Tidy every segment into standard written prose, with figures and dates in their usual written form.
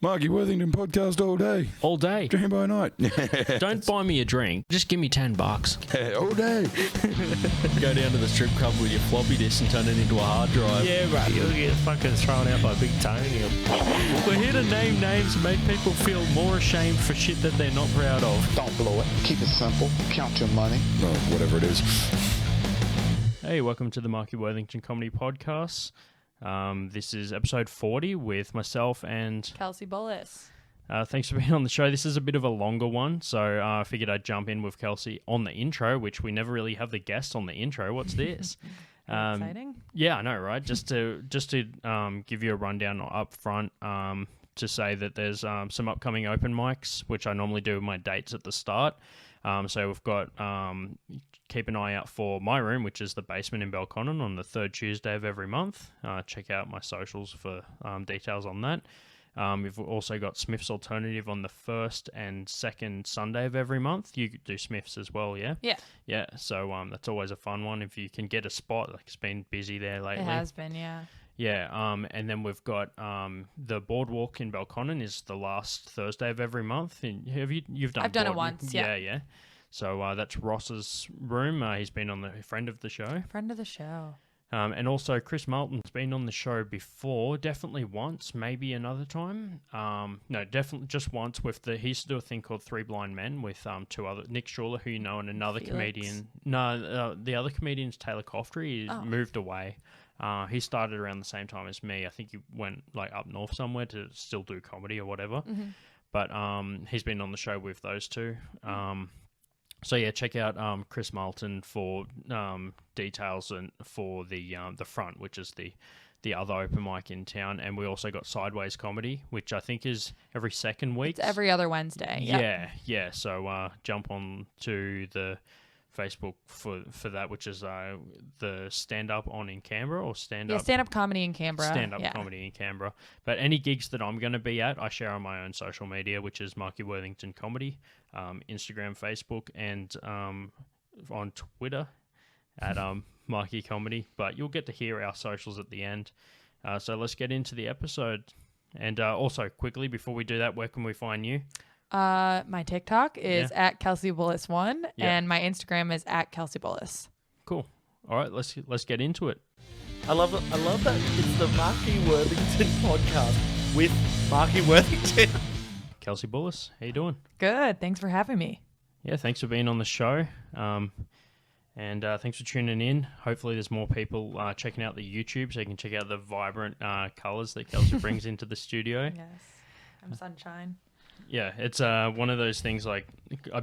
Marky Worthington Podcast all day. All day. Dream by night. Don't buy me a drink. Just give me $10. All day. Go down to the strip club with your floppy disk and turn it into a hard drive. Yeah, bro. You'll get fucking thrown out by Big Tony. We're here to name names and make people feel more ashamed for shit that they're not proud of. Don't blow it. Keep it simple. Count your money. No, whatever it is. Hey, welcome to the Marky Worthington Comedy Podcast. This is episode 40 with myself and Kelsey Bullis. Thanks for being on the show. This is a bit of a longer one, so I figured I'd jump in with Kelsey on the intro, which we never really have the guest on the intro. What's this? Exciting. Yeah, I know, right? Just to give you a rundown up front, to say that there's some upcoming open mics, which I normally do my dates at the start. So we've got keep an eye out for My Room, which is the basement in Belconnen, on the third Tuesday of every month. Check out my socials for details on that. We've also got Smith's Alternative on the first and second Sunday of every month. You do Smith's as well, yeah? Yeah. Yeah, so that's always a fun one if you can get a spot. Like, it's been busy there lately. It has been, yeah. Yeah, and then we've got the Boardwalk in Belconnen is the last Thursday of every month. And you've done? I've done it once, yeah. Yeah. So that's Ross's room. He's been on the friend of the show. Friend of the show. And also Chris Moulton's been on the show before, definitely once, maybe another time. No, definitely just once he used to do a thing called Three Blind Men with two other, Nick Schuler, who you know, and another comedian. No, the other comedian's Taylor Coftree. He moved away. He started around the same time as me. I think he went like up north somewhere to still do comedy or whatever. Mm-hmm. But he's been on the show with those two. So yeah, check out Chris Moulton for details and for the front, which is the other open mic in town. And we also got Sideways Comedy, which I think is every second week. It's every other Wednesday. Yep. Yeah. So jump on to the Facebook for that, which is the stand-up on in Canberra or stand-up... Yeah, stand-up comedy in Canberra. Stand-up comedy in Canberra. But any gigs that I'm going to be at, I share on my own social media, which is Marky Worthington Comedy, Instagram, Facebook, and on Twitter at Marky Comedy. But you'll get to hear our socials at the end. So let's get into the episode. And also, quickly, before we do that, where can we find you? My TikTok is at Kelsey Bullis 1, and my Instagram is at Kelsey Bullis. Cool. All right, let's get into it. I love that it's the Marky Worthington podcast with Marky Worthington. Kelsey Bullis, how you doing? Good. Thanks for having me. Yeah, thanks for being on the show. And thanks for tuning in. Hopefully there's more people checking out the YouTube so you can check out the vibrant colours that Kelsey brings into the studio. Yes. I'm sunshine. Yeah, it's one of those things like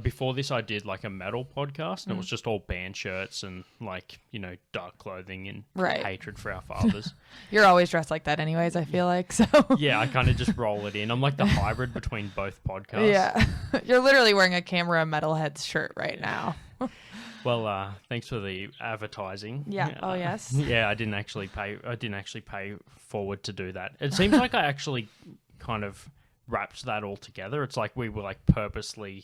before this I did like a metal podcast and it was just all band shirts and like, you know, dark clothing and hatred for our fathers. You're always dressed like that anyways, I feel like. So yeah, I kind of just roll it in. I'm like the hybrid between both podcasts. Yeah. You're literally wearing a Camera Metalheads shirt right now. Well, thanks for the advertising. Yeah. Oh, yes. Yeah, I didn't actually pay forward to do that. It seems like I actually kind of wrapped that all together. It's like we were like purposely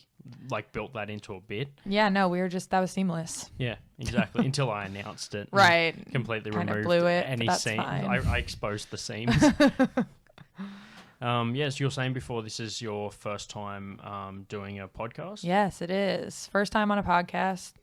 like built that into a bit. Yeah, no, that was seamless. Yeah, exactly. Until I announced it. Right. Completely kind removed of blew it, any seams. I exposed the seams. Yes, you were saying before this is your first time doing a podcast? Yes, it is. First time on a podcast.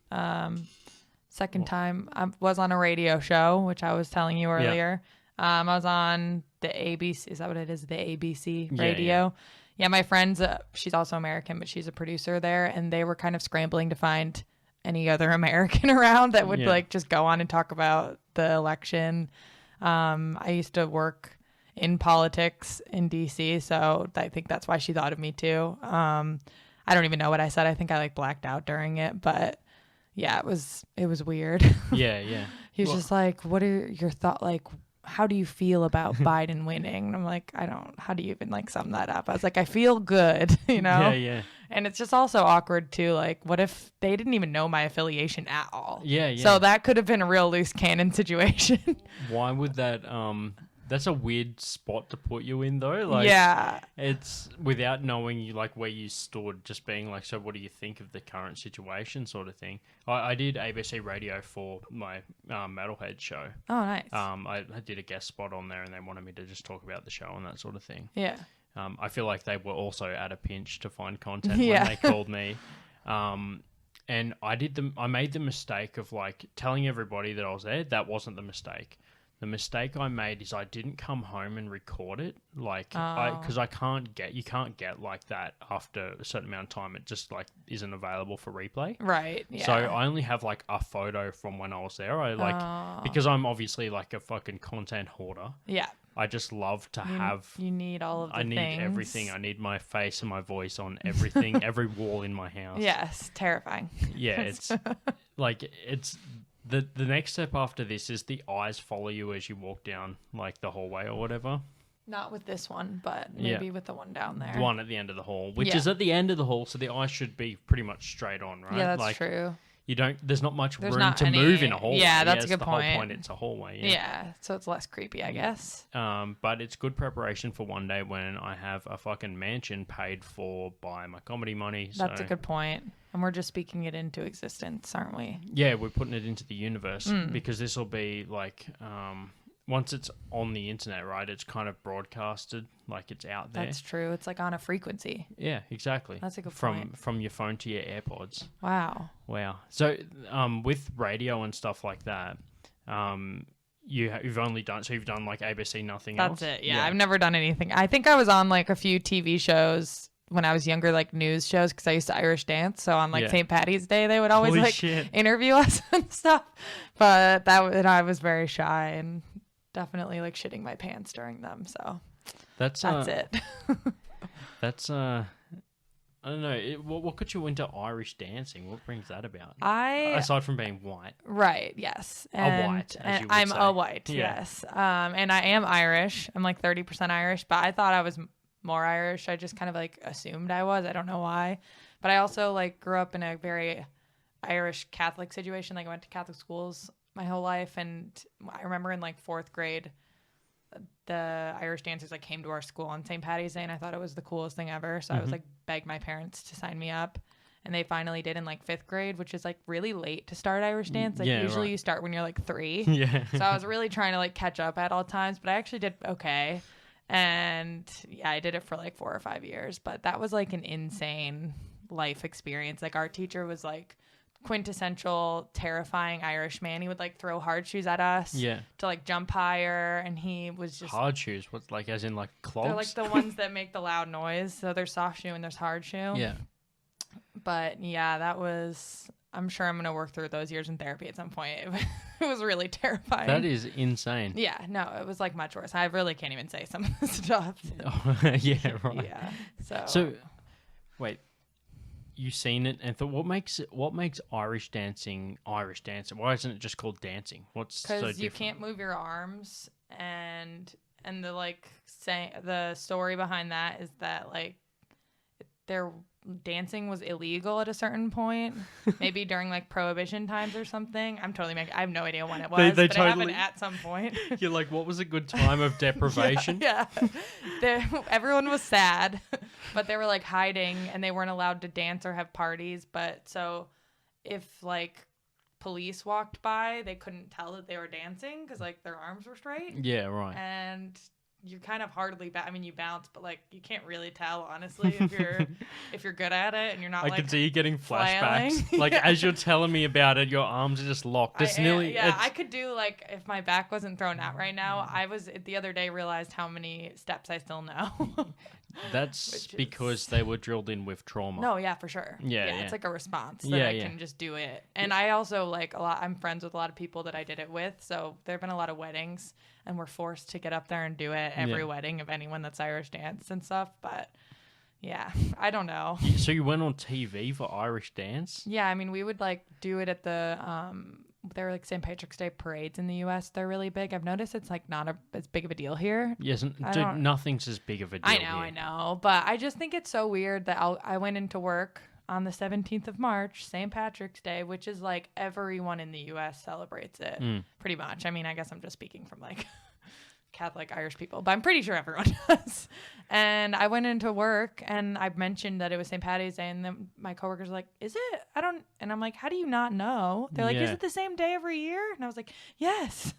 Second time I was on a radio show, which I was telling you earlier. I was on the ABC. Is that what it is? The ABC radio. Yeah, my friend's she's also American, but she's a producer there, and they were kind of scrambling to find any other American around that would like just go on and talk about the election. I used to work in politics in DC, so I think that's why she thought of me too. I don't even know what I said. I think I like blacked out during it, but yeah, it was weird. Yeah. He was just like, "What are your thoughts? Like, how do you feel about Biden winning?" And I'm like, how do you even like sum that up? I was like, I feel good, you know? Yeah. And it's just also awkward too. Like, what if they didn't even know my affiliation at all? Yeah. So that could have been a real loose cannon situation. Why would that, that's a weird spot to put you in though. Like, yeah. It's without knowing you like where you stood, just being like, so what do you think of the current situation sort of thing. I did ABC radio for my Metalhead show. Oh, nice. I did a guest spot on there and they wanted me to just talk about the show and that sort of thing. Yeah. I feel like they were also at a pinch to find content Yeah. when they called me. And I made the mistake of like telling everybody that I was there. That wasn't the mistake. The mistake I made is I didn't come home and record it, like, because you can't get like that after a certain amount of time. It just like isn't available for replay. Right. Yeah. So I only have like a photo from when I was there. I like because I'm obviously like a fucking content hoarder. Yeah. I just love to have. You need all of the things. I need everything. I need my face and my voice on everything, every wall in my house. Yes, terrifying. Yeah, it's like it's. The next step after this is the eyes follow you as you walk down like the hallway or whatever. Not with this one, but maybe with the one down there. The one at the end of the hall, which is at the end of the hall, so the eyes should be pretty much straight on, right? Yeah, that's true. There's not much room not to move in a hallway. Yeah, that's a good the point. Whole point. It's a hallway. Yeah, so it's less creepy, I guess. But it's good preparation for one day when I have a fucking mansion paid for by my comedy money. That's a good point. And we're just speaking it into existence, aren't we? Yeah, we're putting it into the universe because this will be like, once it's on the internet, right, it's kind of broadcasted, like it's out there. That's true. It's like on a frequency. Yeah, exactly. That's a good point. From your phone to your AirPods. Wow. So with radio and stuff like that, you've only done, so you've done like ABC, nothing else? That's it. Yeah, I've never done anything. I think I was on like a few TV shows when I was younger, like news shows, because I used to Irish dance. So on like St. Patty's Day, they would always interview us and stuff. But I was very shy and definitely like shitting my pants during them. So that's it. That's I don't know. What got you into Irish dancing? What brings that about? Aside from being white, right? Yes, a white. As you would I'm say. a white. Yes, and I am Irish. I'm like 30% Irish, but I thought I was more Irish. I just kind of like assumed I was. I don't know why, but I also like grew up in a very Irish Catholic situation. Like I went to Catholic schools my whole life, and I remember in like 4th grade, the Irish dancers like came to our school on St. Patty's Day, and I thought it was the coolest thing ever. So I was like begged my parents to sign me up, and they finally did in like 5th grade, which is like really late to start Irish dance. Like usually you start when you're like 3. Yeah. So I was really trying to like catch up at all times, but I actually did okay. And yeah, I did it for like 4 or 5 years, but that was like an insane life experience. Like our teacher was like quintessential terrifying Irish man. He would like throw hard shoes at us to like jump higher, and he was just hard shoes. What's like as in like clogs? They're like the ones that make the loud noise. So there's soft shoe and there's hard shoe. Yeah. But yeah, that was. I'm sure I'm gonna work through those years in therapy at some point. It was really terrifying. That is insane. Yeah, no, it was like much worse. I really can't even say some of the stuff. Yeah, right. Yeah. So, wait, you seen it and thought, what makes Irish dancing Irish dancing? Why isn't it just called dancing? What's so different? Because you can't move your arms, and the like the story behind that is that like their dancing was illegal at a certain point, maybe during like prohibition times or something. I'm totally I have no idea when it was, they but totally, it happened at some point. You're like, what was a good time of deprivation? Yeah. Everyone was sad, but they were like hiding, and they weren't allowed to dance or have parties. But so if like police walked by, they couldn't tell that they were dancing because like their arms were straight. Yeah, right. And you kind of hardly I mean, you bounce, but like you can't really tell honestly if you're good at it and you're not. I can see you getting flashbacks. flailing. Like as you're telling me about it, your arms are just locked. I could do like if my back wasn't thrown out right now. I was the other day realized how many steps I still know. That's because they were drilled in with trauma. No, yeah, for sure. Yeah. It's like a response that I can just do it. And I also like I'm friends with a lot of people that I did it with. So there have been a lot of weddings, and we're forced to get up there and do it every wedding of anyone that's Irish dance and stuff. But yeah, I don't know. So you went on TV for Irish dance? Yeah, I mean, we would like do it at the there are like St. Patrick's Day parades in the U.S. They're really big. I've noticed it's like not as big of a deal here. Yes, dude, nothing's as big of a deal I know. But I just think it's so weird that I went into work on the 17th of March, St. Patrick's Day, which is like everyone in the U.S. celebrates it pretty much. I mean, I guess I'm just speaking from like Catholic Irish people, but I'm pretty sure everyone does. And I went into work and I mentioned that it was St. Patty's Day, and then my coworkers were like, is it? And I'm like, how do you not know? They're like, is it the same day every year? And I was like, yes,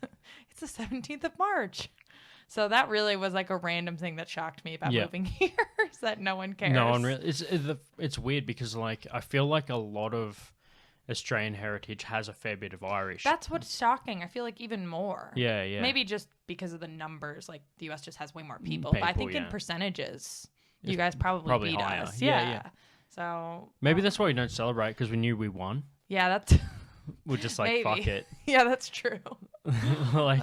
it's the 17th of March. So that really was like a random thing that shocked me about moving here, is that no one cares. No one really. It's weird because like I feel like a lot of Australian heritage has a fair bit of Irish. That's what's shocking. I feel like even more. Yeah, yeah. Maybe just because of the numbers, like the US just has way more people. But I think in percentages, you guys probably beat higher. us. Yeah. So Maybe that's why we don't celebrate, because we knew we won. yeah, that's We're just like, maybe. fuck it. Yeah, that's true. Like,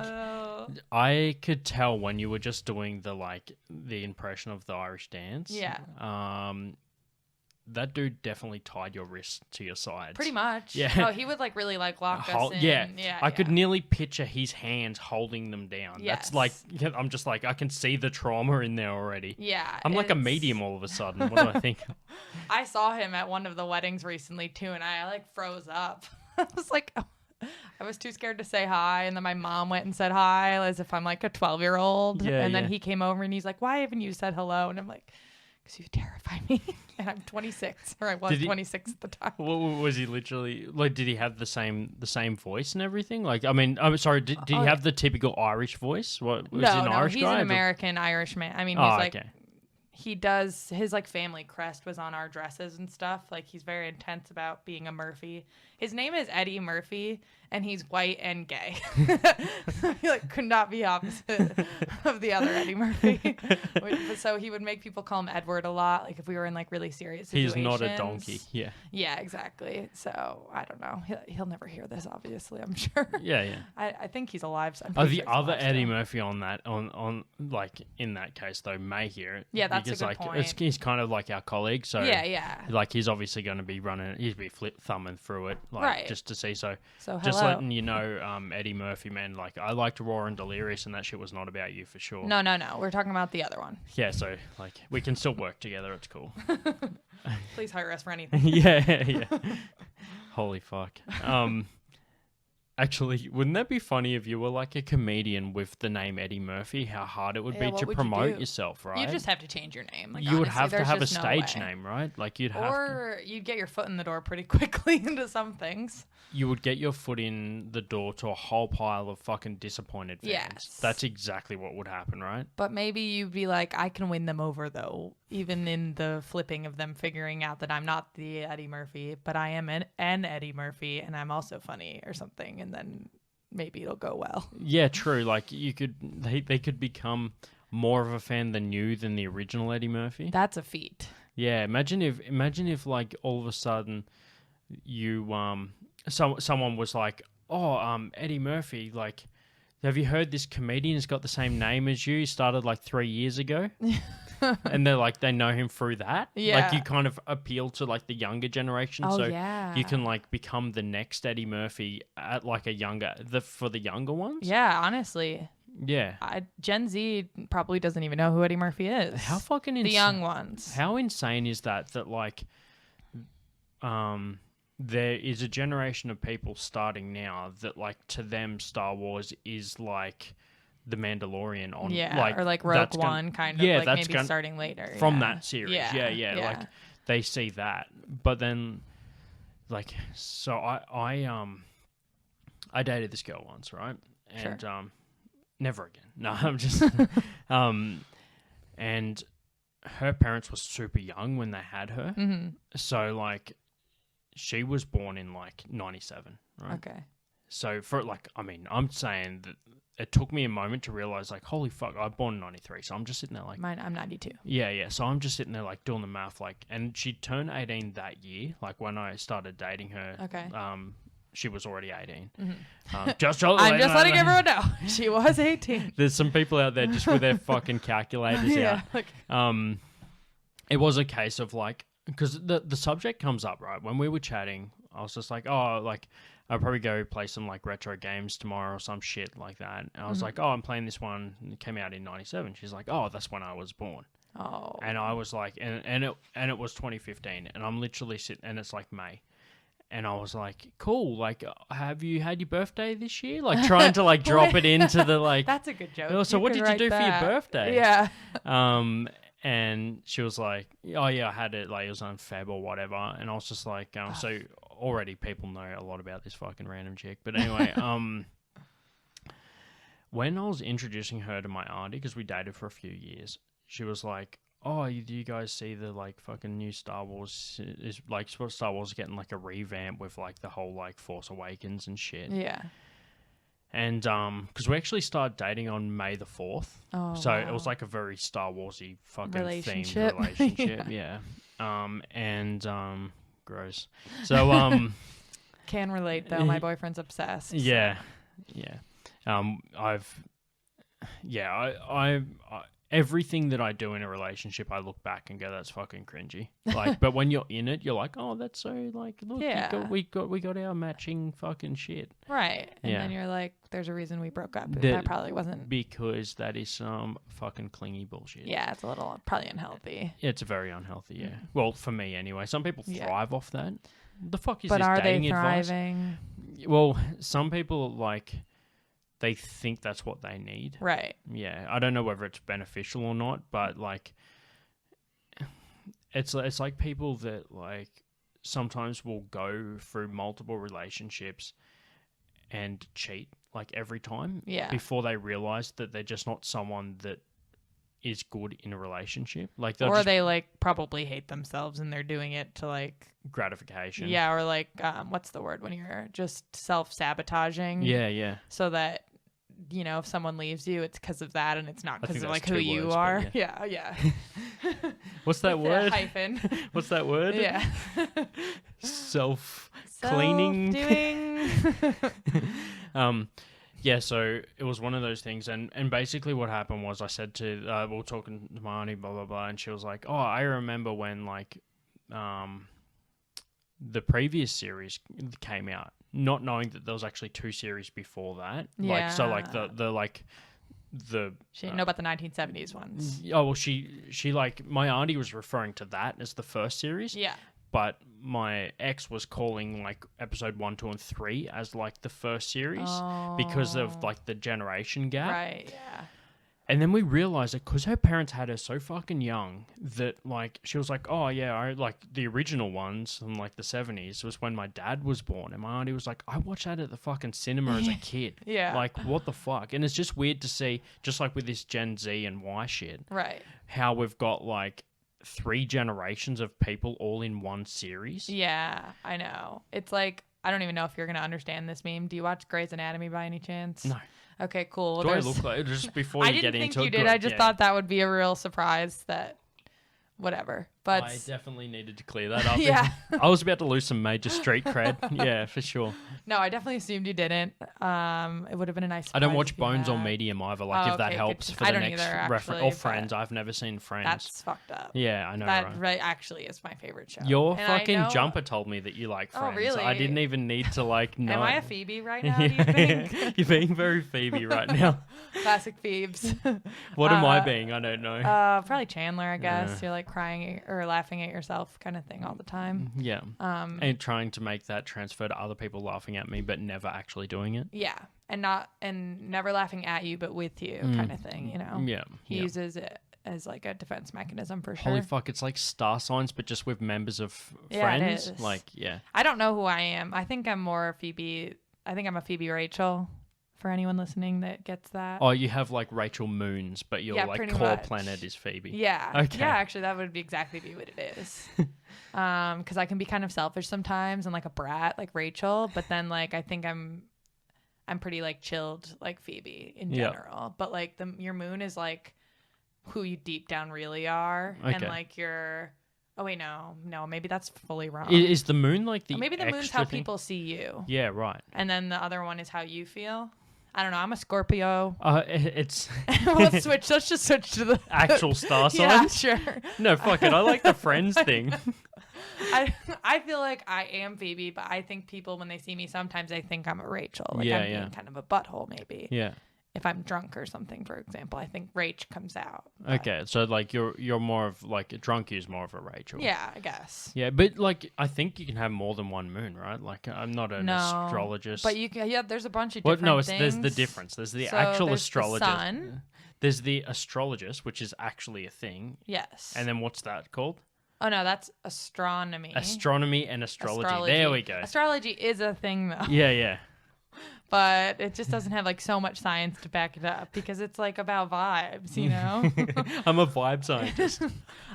I could tell when you were just doing the impression of the Irish dance. Yeah. That dude definitely tied your wrist to your sides. Pretty much. Yeah. Oh, he would like really like lock us in. Yeah. I could yeah. nearly picture his hands holding them down. Yes. That's like, I'm just like, I can see the trauma in there already. Yeah. I'm like a medium all of a sudden. What do I think? I saw him at one of the weddings recently too, and I like froze up. I was like, I was too scared to say hi, and then my mom went and said hi as if I'm like a 12-year-old. Yeah, and then he came over and he's like, "Why haven't you said hello?" And I'm like, "Because you terrify me." And I'm 26, or I was 26 at the time. Was he literally like? Did he have the same voice and everything? Like, I mean, I'm sorry. Did he have the typical Irish voice? What was he an Irish he's guy? an American Irish man. I mean, he's like. Okay. He does, his like family crest was on our dresses and stuff. Like he's very intense about being a Murphy. His name is Eddie Murphy, and he's white and gay. He like could not be opposite of the other Eddie Murphy. So he would make people call him Edward a lot. Like if we were in like really serious situations. He's not a donkey. Yeah. Yeah, exactly. So I don't know. He'll never hear this, obviously, I'm sure. Yeah. I think he's alive. So The other Eddie Murphy on like in that case though may hear it. Yeah, that's because, a good like, point. He's kind of like our colleague, so yeah. like he's obviously going to be running. He'd be thumbing through it, like Right. just to see. So So just hello. letting you know, Eddie Murphy, man. Like I liked Raw and Delirious, and that shit was not about you for sure. No. We're talking about the other one. Yeah, so like we can still work together. It's cool. Please hire us for anything. yeah. Holy fuck. Actually, wouldn't that be funny if you were like a comedian with the name Eddie Murphy? How hard it would be what to would you promote do? yourself, right? You just have to change your name. Like, you would honestly, have to there's have a just no stage way. name, right? Like you'd have to. Or you'd get your foot in the door pretty quickly into some things. You would get your foot in the door to a whole pile of fucking disappointed fans. Yes. That's exactly what would happen, right? But maybe you'd be like, I can win them over, though, even in the flipping of them figuring out that I'm not the Eddie Murphy, but I am an Eddie Murphy, and I'm also funny or something, and then maybe it'll go well. Yeah, true. Like they could become more of a fan than the original Eddie Murphy. That's a feat. Yeah, imagine if like all of a sudden you someone was like, "Oh, Eddie Murphy, like have you heard this comedian has got the same name as you? He started like 3 years ago." And they're like, they know him through that. Yeah. Like you kind of appeal to like the younger generation. Oh, so yeah. you can like become the next Eddie Murphy at like for the younger ones. Yeah, honestly. Yeah. Gen Z probably doesn't even know who Eddie Murphy is. How fucking the young ones. How insane is that like there is a generation of people starting now that like to them Star Wars is like The Mandalorian on or like Rogue One kind of like maybe starting later. From that series. Yeah. Yeah. Like they see that. But then like so I dated this girl once, right? And never again. No, I'm just and her parents were super young when they had her. Mm-hmm. So like she was born in like 97, right? Okay. So for like I'm saying that it took me a moment to realize like, holy fuck, I was born in 93. So I'm just sitting there like, I'm 92. Yeah. So I'm just sitting there like doing the math, like, and she turned 18 that year. Like when I started dating her, Okay. She was already 18. Mm-hmm. I'm just letting everyone know she was 18. There's some people out there just with their fucking calculators out. Like, It was a case of like, because the subject comes up, right? When we were chatting, I was just like, oh, like, I'll probably go play some like retro games tomorrow or some shit like that. And I was like, oh, I'm playing this one. And it came out in 97. She's like, oh, that's when I was born. oh. And I was like, and it was 2015. And I'm literally sitting, and it's like May. And I was like, cool. Like, have you had your birthday this year? Like trying to like drop it into the like. That's a good joke. Oh, so You what could did you do write for your that. birthday? Yeah. And she was like, oh yeah, I had it, like it was on Feb or whatever. And I was just like, so already people know a lot about this fucking random chick. But anyway, when I was introducing her to my auntie, because we dated for a few years, she was like, "Oh, do you guys see the like fucking new Star Wars? Is like Star Wars is getting like a revamp with like the whole like Force Awakens and shit." Yeah. And because we actually started dating on May the 4th, so wow. it was like a very Star Warsy fucking Relationship. themed relationship. Yeah. Gross. So Can relate though. My boyfriend's obsessed. So. Yeah. Everything that I do in a relationship, I look back and go, "That's fucking cringy." Like, but when you're in it, you're like, "Oh, that's so like, look, we got our matching fucking shit." Right. And then you're like, "There's a reason we broke up." That probably wasn't because that is some fucking clingy bullshit. Yeah, it's a little probably unhealthy. It's very unhealthy. Yeah. Well, for me anyway. Some people thrive off that. The fuck is but this are dating they thriving? Advice? Well, some people like. They think that's what they need. Right. Yeah. I don't know whether it's beneficial or not, but like it's like people that like sometimes will go through multiple relationships and cheat like every time before they realize that they're just not someone that is good in a relationship. Like they like probably hate themselves and they're doing it to like gratification. Yeah, or like what's the word when you're just self-sabotaging? Yeah. So that if someone leaves you, it's because of that, and it's not because of like who you words, are. Yeah. What's that word? Hyphen. What's that word? Yeah. Self-cleaning. Self-doing. Yeah, so it was one of those things, and basically what happened was I said to we were talking to my auntie, blah blah blah, and she was like, "Oh, I remember when like the previous series came out, not knowing that there was actually 2 series before that." Yeah. Like so, like the she didn't know about the 1970s ones. Oh well, she like my auntie was referring to that as the first series. Yeah. But my ex was calling like episode 1, 2, and 3 as like the first series because of like the generation gap. Right. Yeah. And then we realized that because her parents had her so fucking young that like she was like, "Oh yeah, I like the original ones from like the 70s was when my dad was born." And my auntie was like, "I watched that at the fucking cinema as a kid." Yeah. Like what the fuck? And it's just weird to see, just like with this Gen Z and Y shit, right? How we've got like 3 generations of people all in one series. Yeah, I know. It's like, I don't even know if you're going to understand this meme. Do you watch Grey's Anatomy by any chance? No. Okay, cool. Well, do I look like just before you get into it? I didn't think you did. I just thought that would be a real surprise that whatever. But I definitely needed to clear that up. Yeah. I was about to lose some major street cred. Yeah, for sure. No, I definitely assumed you didn't. It would have been a nice surprise. I don't watch Bones or Medium either, like if that helps for the next reference. Or Friends. I've never seen Friends. That's fucked up. Yeah, I know, that right? Actually is my favorite show. Your fucking jumper told me that you like Friends. Oh, really? I didn't even need to like know. Am I a Phoebe right now, do you think? You're being very Phoebe right now. Classic Phoebes. What am I being? I don't know. Probably Chandler, I guess. You're like crying or laughing at yourself kind of thing all the time. Yeah. And trying to make that transfer to other people laughing at me but never actually doing it. Yeah. And never laughing at you but with you kind of thing, Yeah. He uses it as like a defense mechanism for sure. Holy fuck, it's like Star Signs but just with members of Friends. It is. Like, yeah. I don't know who I am. I think I'm more Phoebe. I think I'm a Phoebe Rachel. For anyone listening that gets that. Oh, you have like Rachel Moons, but your like core much. Planet is Phoebe. Yeah. Okay. Yeah, actually, that would be exactly what it is. Because I can be kind of selfish sometimes and like a brat, like Rachel. But then like I think I'm pretty like chilled, like Phoebe in general. But like your moon is like who you deep down really are, and like your. Oh wait, no, maybe that's fully wrong. Is the moon like the? Maybe the moon's how people see you. Yeah, right. And then the other one is how you feel. I don't know. I'm a Scorpio. It's. Let's just switch to the actual star signs. Yeah, sure. No, fuck it. I like the Friends thing. I feel like I am Phoebe, but I think people when they see me sometimes they think I'm a Rachel. Like I'm being kind of a butthole, maybe. Yeah. If I'm drunk or something, for example, I think Rach comes out. But... Okay, so like you're more of like a drunk is more of a Rachel. Yeah, I guess. Yeah, but like I think you can have more than one moon, right? Like I'm not an astrologist. But you can. Yeah, there's a bunch of different things. There's the difference. There's the actual there's astrologist. The sun. There's the astrologist, which is actually a thing. Yes. And then what's that called? Oh no, that's astronomy. Astronomy and astrology. There we go. Astrology is a thing though. Yeah. but it just doesn't have like so much science to back it up because it's like about vibes, you know? I'm a vibe scientist.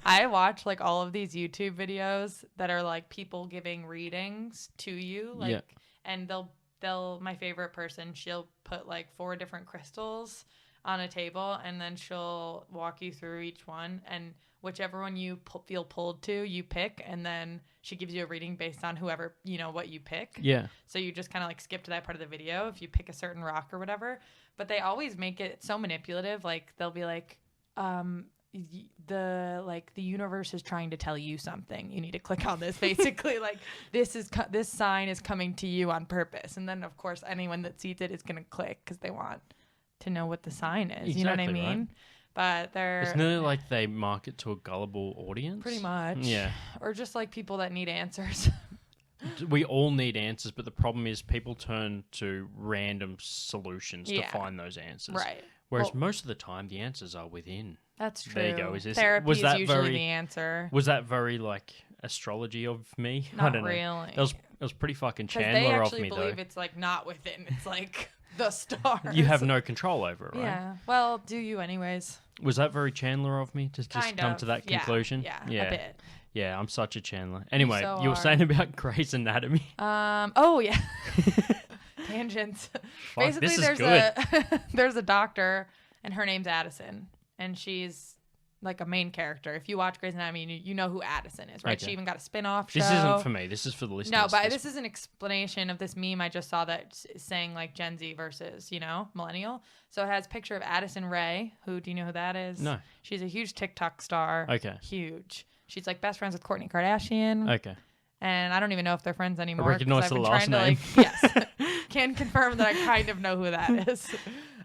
I watch like all of these YouTube videos that are like people giving readings to you, like, Yeah. and they'll my favorite person, she'll put like 4 different crystals on a table, and then she'll walk you through each one, and whichever one you feel pulled to, you pick, and then she gives you a reading based on whoever, you know, what you pick. Yeah. So you just kind of like skip to that part of the video if you pick a certain rock or whatever. But they always make it so manipulative. Like they'll be like, the universe is trying to tell you something. You need to click on this. Basically, like this sign is coming to you on purpose. And then of course anyone that sees it is gonna click because they want to know what the sign is. You know what I mean? Right. But Isn't it like they market to a gullible audience? pretty much. Yeah. Or just like people that need answers. We all need answers, but the problem is people turn to random solutions to Yeah. find those answers. Right. Whereas Well, most of the time, the answers are within. that's true. There you go. Therapy was is that usually very- the answer. Was that very like astrology of me? I Not don't know. really. That was pretty fucking Because they Chandler of actually me believe though. it's like not within. It's like the stars. You have no control over it, right? Yeah. Well, do you anyways? Was that very Chandler of me to just Kind come of. to that Yeah, conclusion? Yeah. Yeah. A bit. Yeah, I'm such a Chandler. Anyway, so you were are. saying about Grey's Anatomy. Oh yeah. Tangents. Fuck, Basically, this is there's good. there's a doctor, and her name's Addison, and she's like a main character. If you watch Grey's Anatomy, you know who Addison is, right? Okay. She even got a spin-off show. This isn't for me. This is for the listeners. No, but this is an explanation of this meme I just saw that's saying like Gen Z versus, you know, millennial. So it has a picture of Addison Rae, who, do you know who that is? No. She's a huge TikTok star. Okay. Huge. She's like best friends with Kourtney Kardashian. Okay. And I don't even know if they're friends anymore. 'cause recognize I've the been last trying name. to, like, yes. Can confirm that I kind of know who that is.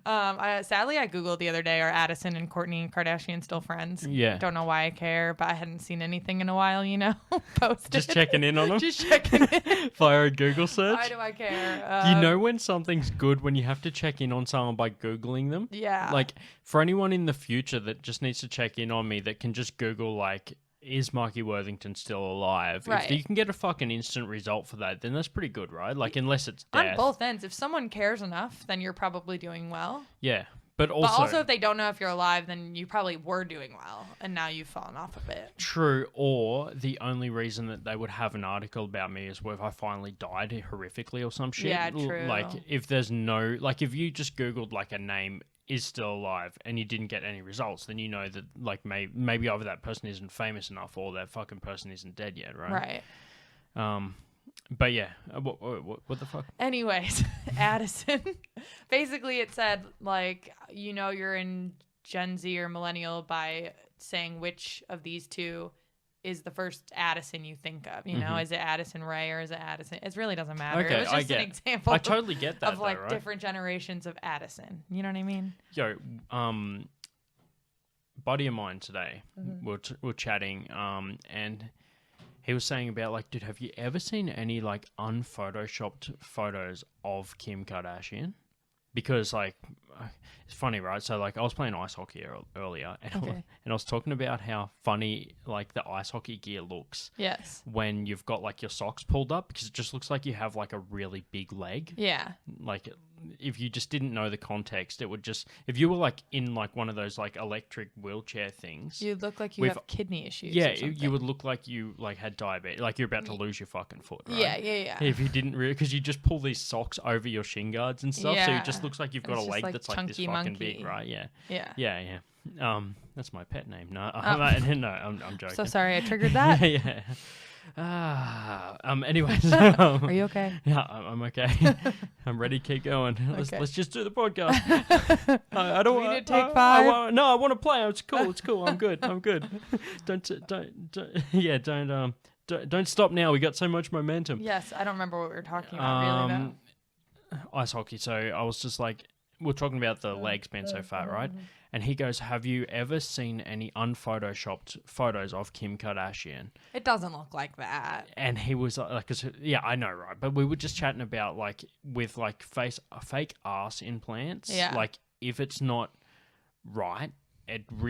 Sadly, I Googled the other day, are Addison and Kourtney Kardashian still friends? Yeah. Don't know why I care, but I hadn't seen anything in a while, you know? Posted. Just checking in on them Just checking in. via a Google search. Why do I care? Do you know when something's good when you have to check in on someone by Googling them? Yeah. Like, for anyone in the future that just needs to check in on me that can just Google, like, is Marky Worthington still alive? Right. If you can get a fucking instant result for that, then that's pretty good, right? Like, unless it's death. On both ends, if someone cares enough, then you're probably doing well. Yeah. But But also, also, if they don't know if you're alive, then you probably were doing well, and now you've fallen off a bit. true, or the only reason that they would have an article about me is if I finally died horrifically or some shit. Yeah, true. Like, if there's no... Like, if you just Googled, like, a name is still alive and you didn't get any results, then you know that, like, maybe either that person isn't famous enough or that fucking person isn't dead yet, right? Right. But yeah, what the fuck? Anyways, Addison. Basically, it said, like, you know, you're in Gen Z or millennial by saying which of these two is the first Addison you think of. You know, is it Addison Rae or is it Addison? It really doesn't matter. Okay, it was I just get- an example I totally get that of like though, right? different generations of Addison. You know what I mean? Yo, buddy of mine today, we're chatting, and he was saying about, like, dude, have you ever seen any, like, unphotoshopped photos of Kim Kardashian? Because, like, it's funny, right? So, like, I was playing ice hockey earlier, and I was talking about how funny, like, the ice hockey gear looks Yes. when you've got, like, your socks pulled up, because it just looks like you have, like, a really big leg. Yeah. Like, if you just didn't know the context, it would just... If you were, like, in, like, one of those, like, electric wheelchair things... You look like you With- have kidney issues. Yeah, or something. you would look like you, like, had diabetes. Like, you're about to lose your fucking foot, right? Yeah. If you didn't really... Because you just pull these socks over your shin guards and stuff, so Yeah. it just looks like you've got It's a just leg like that's, like, this chunky fucking monkey. big, right? Yeah. Yeah. Yeah. That's my pet name. No, Oh. I'm joking. So sorry I triggered that. yeah. Anyways. Are you okay? Yeah, I'm okay. I'm ready to keep going. Okay. Let's just do the podcast. I don't Do we want need to take 5? I want to play. It's cool. I'm good. Don't stop now. We got so much momentum. Yes, I don't remember what we were talking about really though. Ice hockey. So I was just like, we're talking about the legs being so fat, right? And he goes, have you ever seen any unphotoshopped photos of Kim Kardashian? It doesn't look like that. And he was like, 'cause, yeah, I know, right? But we were just chatting about, like, with, like, fake ass implants. Yeah. Like, if it's not right,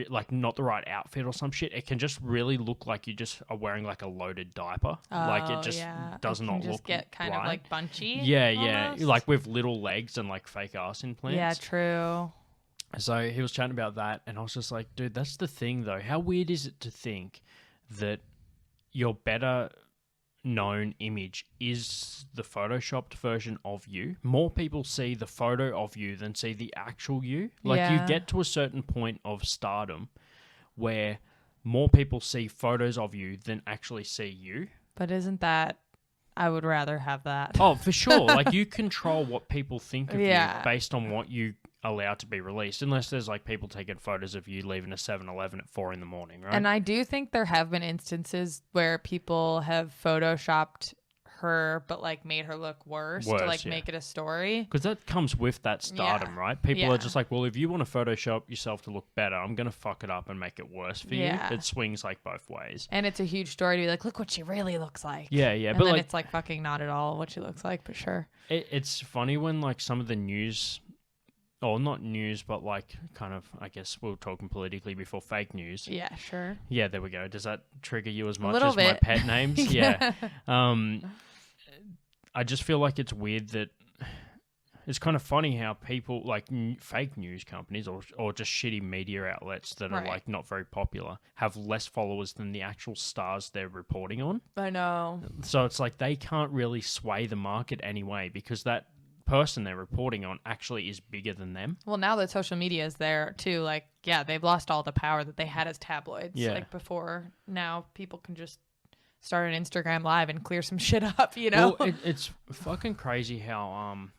like not the right outfit or some shit, it can just really look like you just are wearing like a loaded diaper. Like it just does not just look get kind right. of like bunchy. Yeah, almost. like with little legs and like fake ass implants. Yeah, true. So he was chatting about that, and I was just like, dude, that's the thing though. How weird is it to think that your better known image is the photoshopped version of you? More people see the photo of you than see the actual you. Like you get to a certain point of stardom where more people see photos of you than actually see you. But isn't that... I would rather have that. Oh, for sure. Like you control what people think of you based on what you allow to be released, unless there's like people taking photos of you leaving a 7-Eleven at 4 a.m, right? And I do think there have been instances where people have photoshopped her but like made her look worse to like make it a story, because that comes with that stardom, right? People are just like, well, if you want to Photoshop yourself to look better, I'm gonna fuck it up and make it worse for you. It swings like both ways, and it's a huge story to be like, look what she really looks like. And but then like, it's like fucking not at all what she looks like, but sure. It's funny when like some of the news, or not news, but like kind of, I guess we were talking politically before, fake news. Yeah, sure. Yeah, there we go. Does that trigger you as much little as bit. my pet names? Yeah. I just feel like it's weird that it's kind of funny how people like fake news companies or just shitty media outlets that are like not very popular have less followers than the actual stars they're reporting on. I know. So it's like they can't really sway the market anyway, because that person they're reporting on actually is bigger than them. Well, now that social media is there too, like, yeah, they've lost all the power that they had as tabloids. Yeah. Like before, now people can just start an Instagram live and clear some shit up, you know? Well, it's fucking crazy how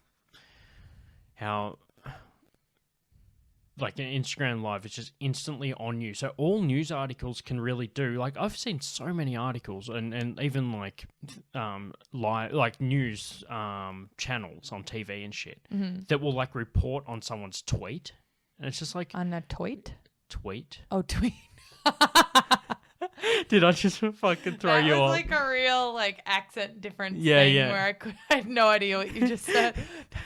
like an Instagram live is just instantly on you. So all news articles can really do, like I've seen so many articles and even like live, like news channels on TV and shit that will like report on someone's tweet, and it's just like On a tweet? Oh, Tweet. did I just fucking throw you off? That was off? like a real like accent difference Yeah, thing yeah. where I had no idea what you just said.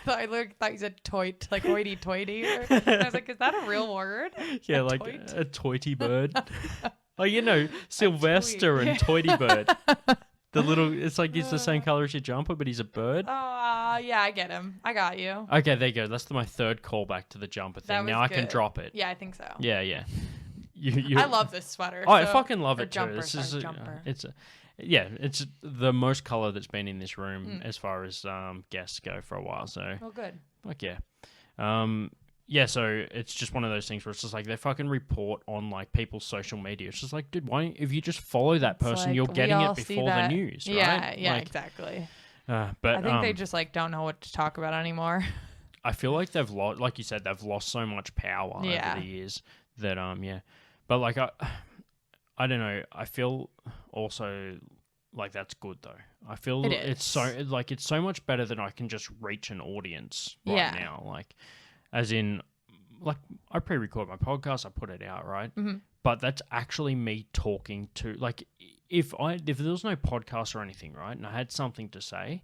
I thought you said toit, like hoity-toity. And I was like, is that a real word? Yeah, A like toit? a toity bird. Like, you know, Sylvester and toity bird. The little, it's like he's the same color as your jumper, but he's a bird. Oh, yeah, I get him. I got you. Okay, there you go. That's my third callback to the jumper That thing. was Now I can good. drop it. Yeah, I think so. Yeah. You, I love this sweater. Oh, I so- fucking love or it jumper, too. This is jumper. it's the most color that's been in this room as far as guests go for a while. So, Oh, good. like, yeah, so it's just one of those things where it's just like they fucking report on like people's social media. It's just like, dude, why if you just follow that person, like, you're we getting all it see before the that. news, right? Yeah, Like, exactly. But I think they just like don't know what to talk about anymore. I feel like they've lost, like you said, they've lost so much power over the years that But like I don't know. I feel also like that's good though. I feel it's so much better than I can just reach an audience right now. Like, as in, like I pre-record my podcast, I put it out, right? Mm-hmm. But that's actually me talking to, like, if there was no podcast or anything, right, and I had something to say,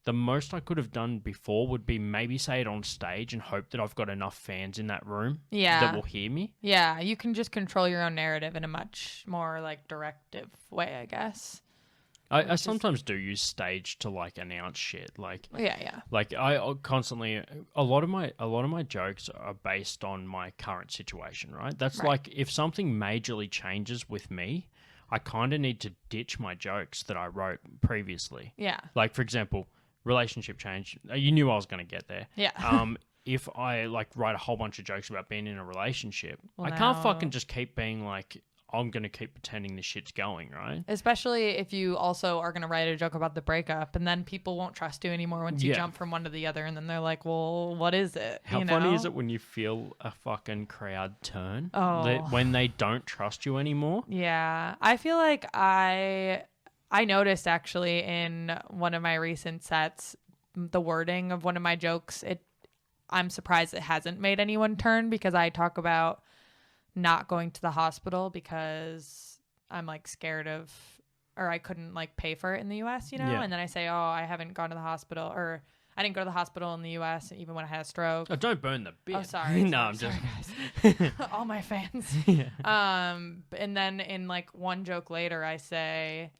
the most I could have done before would be maybe say it on stage and hope that I've got enough fans in that room that will hear me. Yeah, you can just control your own narrative in a much more like directive way, I guess. I sometimes do use stage to like announce shit, like like I constantly a lot of my jokes are based on my current situation, right? That's like if something majorly changes with me, I kind of need to ditch my jokes that I wrote previously. Yeah, like for example, relationship change. You knew I was going to get there. Yeah. If I like write a whole bunch of jokes about being in a relationship, I can't fucking just keep being like, I'm going to keep pretending this shit's going, right? Especially if you also are going to write a joke about the breakup, and then people won't trust you anymore once you jump from one to the other, and then they're like, well, what is it? How funny is it when you feel a fucking crowd turn? When they don't trust you anymore? Yeah. I feel like I noticed actually in one of my recent sets, the wording of one of my jokes, I'm surprised it hasn't made anyone turn, because I talk about not going to the hospital because I'm like scared of, or I couldn't like pay for it in the US, you know? Yeah. And then I say, oh, I haven't gone to the hospital, or I didn't go to the hospital in the U.S. even when I had a stroke. Oh, don't burn the bit. Oh, sorry. No, I'm sorry, just. guys. All my fans. Yeah. And then in like one joke later, I say,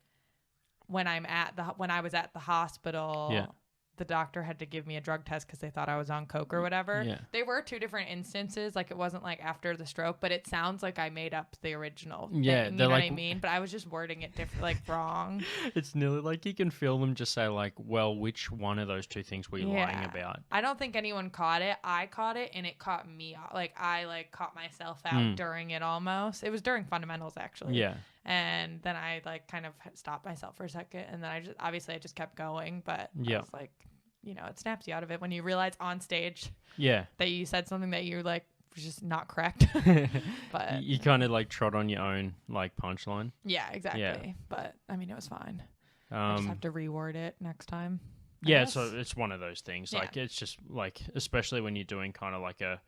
when I was at the hospital, the doctor had to give me a drug test because they thought I was on coke or whatever. Yeah. They were two different instances. Like, it wasn't like after the stroke, but it sounds like I made up the original Yeah, thing, you they're know like- what I mean? But I was just wording it different, like wrong. It's nearly like you can feel them just say like, well, which one of those two things were you lying about? I don't think anyone caught it. I caught it, and it caught me. Like, I caught myself out during it almost. It was during fundamentals, actually. Yeah. And then I like kind of stopped myself for a second, and then I just kept going. But I was like, you know, it snaps you out of it when you realize on stage that you said something that you're like was just not correct. But you kind of like trot on your own like punchline. yeah, exactly. Yeah. But I mean, it was fine. I just have to reword it next time. I Yeah, guess. so it's one of those things. Like it's just like, especially when you're doing kind of like a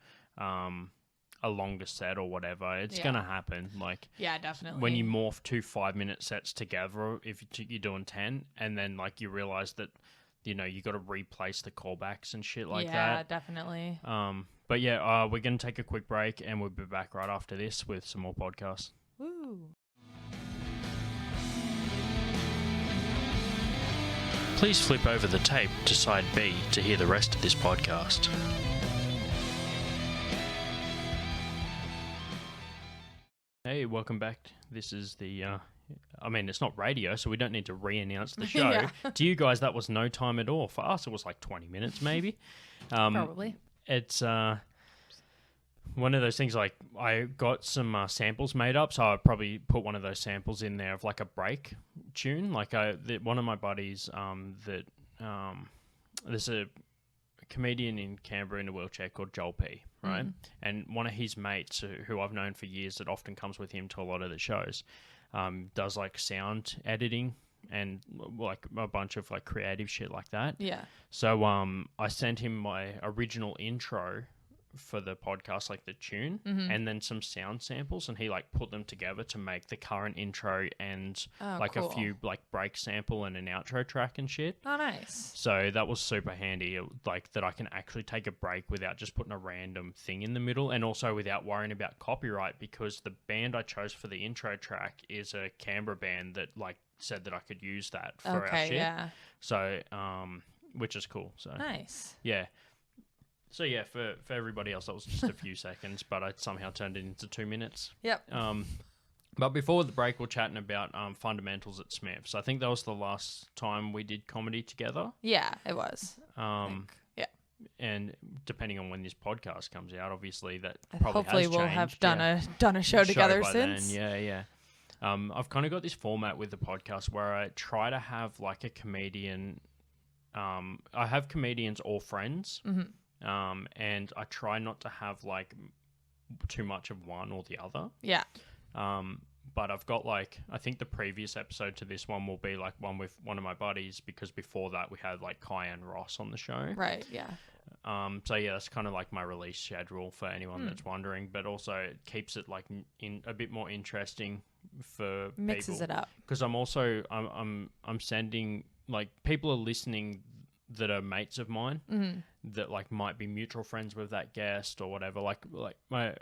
longer set or whatever, it's gonna happen. Like Yeah, definitely. when you morph 2 5-minute sets together, if you're doing 10, and then like you realize that, you know, you got to replace the callbacks and shit like that. Yeah, definitely. But yeah, we're gonna take a quick break, and we'll be back right after this with some more podcasts. Woo. Please flip over the tape to side B to hear the rest of this podcast. Hey, welcome back. This is the, I mean, it's not radio, so we don't need to re-announce the show. Yeah. To you guys, that was no time at all. For us, it was like 20 minutes maybe. Probably. It's one of those things, like I got some samples made up, so I'd probably put one of those samples in there of like a break tune. Like one of my buddies there's a comedian in Canberra in a wheelchair called Joel P, right? And one of his mates who I've known for years that often comes with him to a lot of the shows does like sound editing and like a bunch of like creative shit like that. Yeah. So I sent him my original intro for the podcast, like the tune, and then some sound samples, and he like put them together to make the current intro and like cool. a few like break sample and an outro track and shit. Oh, nice. So that was super handy, like that I can actually take a break without just putting a random thing in the middle, and also without worrying about copyright, because the band I chose for the intro track is a Canberra band that like said that I could use that for our shit. Yeah. So which is cool. So Nice. yeah. So yeah, for everybody else, that was just a few seconds, but I somehow turned it into 2 minutes. Yep. But before the break, we're chatting about fundamentals at Smiths. I think that was the last time we did comedy together. Yeah, it was. Yeah. And depending on when this podcast comes out, obviously that probably Hopefully has we'll changed. have done a show together by since. Then. Yeah. I've kind of got this format with the podcast where I try to have like a comedian. I have comedians all friends. And I try not to have like too much of one or the other. Yeah. But I've got like, I think the previous episode to this one will be like one with one of my buddies, because before that we had like Kai and Ross on the show. Right. Yeah. So yeah, that's kind of like my release schedule for anyone that's wondering, but also it keeps it like in a bit more interesting for Mixes people. it up. Because I'm also, I'm sending, like, people are listening that are mates of mine that like might be mutual friends with that guest or whatever. Like my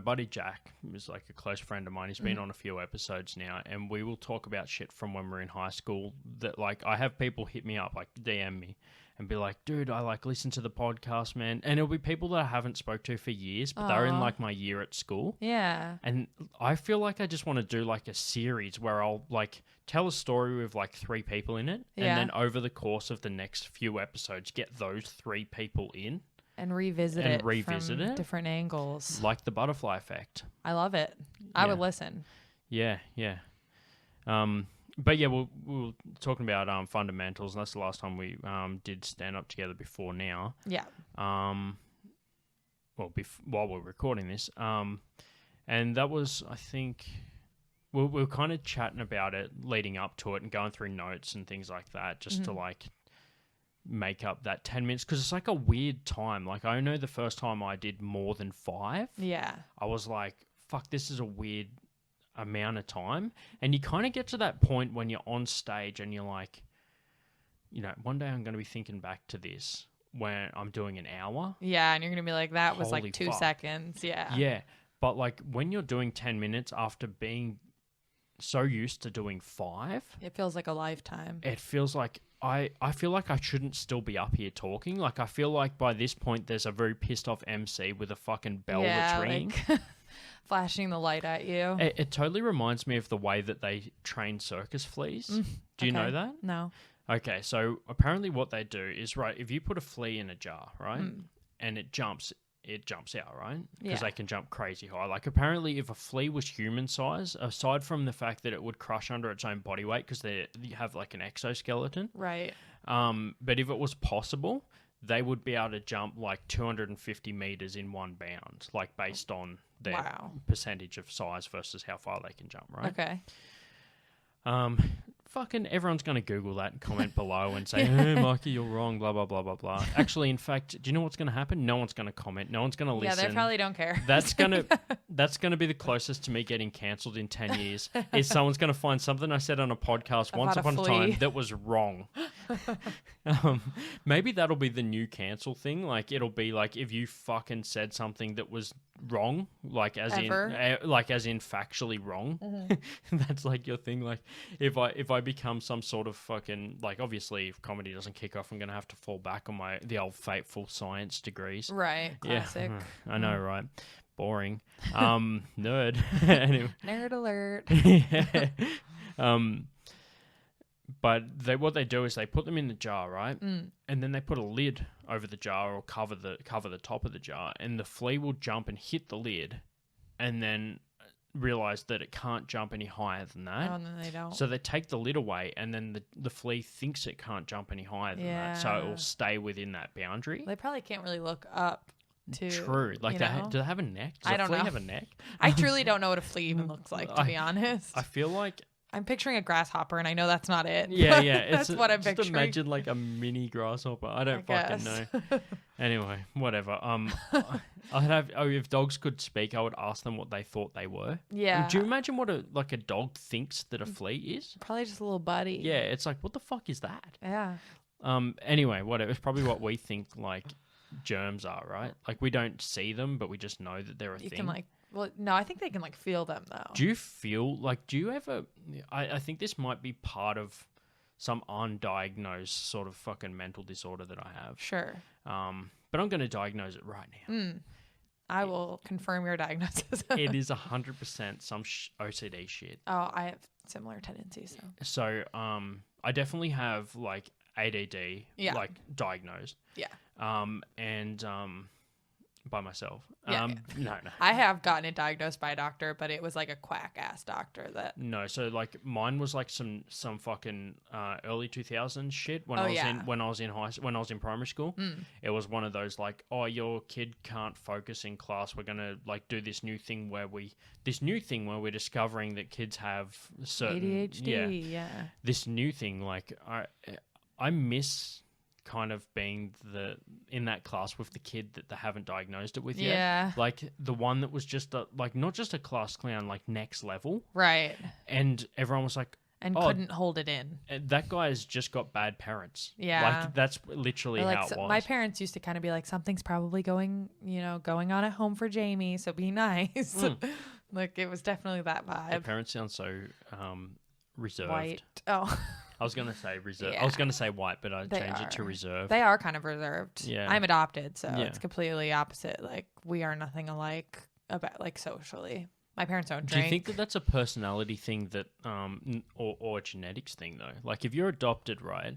buddy Jack is like a close friend of mine. He's been on a few episodes now, and we will talk about shit from when we were in high school that like I have people hit me up, like DM me and be like, dude, I like listen to the podcast, man. And it'll be people that I haven't spoke to for years, but they're in like my year at school. Yeah. And I feel like I just want to do like a series where I'll like tell a story with like 3 people in it. Yeah. And then over the course of the next few episodes, get those 3 people in. And revisit And it revisit from it. different angles. Like the butterfly effect. I love it. I would listen. Yeah. But yeah, we're talking about fundamentals, and that's the last time we did stand up together before now. Yeah. While we're recording this. And that was, I think, we were kind of chatting about it leading up to it and going through notes and things like that, just to like make up that 10 minutes, because it's like a weird time. Like, I know the first time I did more than 5, Yeah. I was like, fuck, this is a weird amount of time. And you kind of get to that point when you're on stage and you're like, one day I'm going to be thinking back to this when I'm doing an hour. Yeah, and you're going to be like, that was Holy like 2 fuck. seconds. Yeah. Yeah. But like when you're doing 10 minutes after being so used to doing 5, It feels like a lifetime. it feels like I feel like I shouldn't still be up here talking. Like I feel like by this point there's a very pissed off MC with a fucking bell that's ringing. Like flashing the light at you. It totally reminds me of the way that they train circus fleas. Do you know Okay. that? No. Okay, so apparently what they do is, right, if you put a flea in a jar, right, and it jumps out, right? Because Yeah. they can jump crazy high. Like apparently if a flea was human size, aside from the fact that it would crush under its own body weight because you have like an exoskeleton, Right. but if it was possible, they would be able to jump like 250 meters in one bound, like based on their Wow. percentage of size versus how far they can jump, right? Okay. Fucking everyone's going to Google that and comment below and say, hey, Marky, you're wrong, blah, blah, blah, blah, blah. Actually, in fact, do you know what's going to happen? No one's going to comment. No one's going to Yeah, listen. they probably don't care. That's gonna be the closest to me getting cancelled in 10 years. Is someone's gonna find something I said on a podcast once About a upon a time flea. that was wrong. Maybe that'll be the new cancel thing. Like it'll be like if you fucking said something that was wrong, like as Ever? in factually wrong. That's like your thing. Like if I become some sort of fucking, like, obviously if comedy doesn't kick off, I'm gonna have to fall back on the old fateful science degrees. Right. Classic. Yeah, I know, right? Boring. Nerd. Anyway. Nerd alert. Yeah. But what they do is they put them in the jar, right? And then they put a lid over the jar or cover the top of the jar, and the flea will jump and hit the lid, and then realize that it can't jump any higher than that. Oh, no, they don't. So they take the lid away, and then the flea thinks it can't jump any higher than that, so it Yeah. will stay within that boundary. They probably can't really look up to. True. Like, you do know? they have a neck? Does I a don't flea know. have a neck? I truly don't know what a flea even looks like, to be honest. I feel like... I'm picturing a grasshopper, and I know that's not it. Yeah, but yeah. that's what I'm just picturing. imagine like a mini grasshopper. I don't fucking guess. know. Anyway, whatever. If dogs could speak, I would ask them what they thought they were. Yeah. Do you imagine what a dog thinks that a flea is? Probably just a little buddy. Yeah, it's like, what the fuck is that? Yeah. Anyway, whatever. It's probably what we think like germs are, right? Like we don't see them, but we just know that they're a You thing. can like. Well, no, I think they can like feel them though. Do you feel like, do you ever, I think this might be part of some undiagnosed sort of fucking mental disorder that I have. Sure. But I'm going to diagnose it right now. I will confirm your diagnosis. It is 100% some OCD shit. Oh, I have similar tendencies. So. So, I definitely have like ADD, Yeah. like diagnosed. Yeah. And by myself. Yeah, No. I have gotten it diagnosed by a doctor, but it was like a quack ass doctor that. No, so like mine was like some fucking early 2000s shit when Oh, I was yeah. when I was in primary school. It was one of those like, oh, your kid can't focus in class. We're gonna like do this new thing where we're discovering that kids have certain ADHD, yeah. This new thing, like I miss kind of being in that class with the kid that they haven't diagnosed it with yet. Yeah. Like the one that was just not just a class clown, like next level. Right. And everyone was like, And oh, couldn't hold it in. that guy's just got bad parents. Yeah. Like that's literally Or, like, how it was. my parents used to kind of be like, something's probably going on at home for Jamie, so be nice. Like it was definitely that Their vibe. parents sound so reserved. White. Oh. I was gonna say reserved. Yeah. I was gonna say white, but I They changed it to are. reserved. They are kind of reserved. Yeah. I'm adopted, so Yeah. it's completely opposite. Like we are nothing alike about like socially. My parents don't Do drink. you think that that's a personality thing that, or a genetics thing though? Like if you're adopted, right?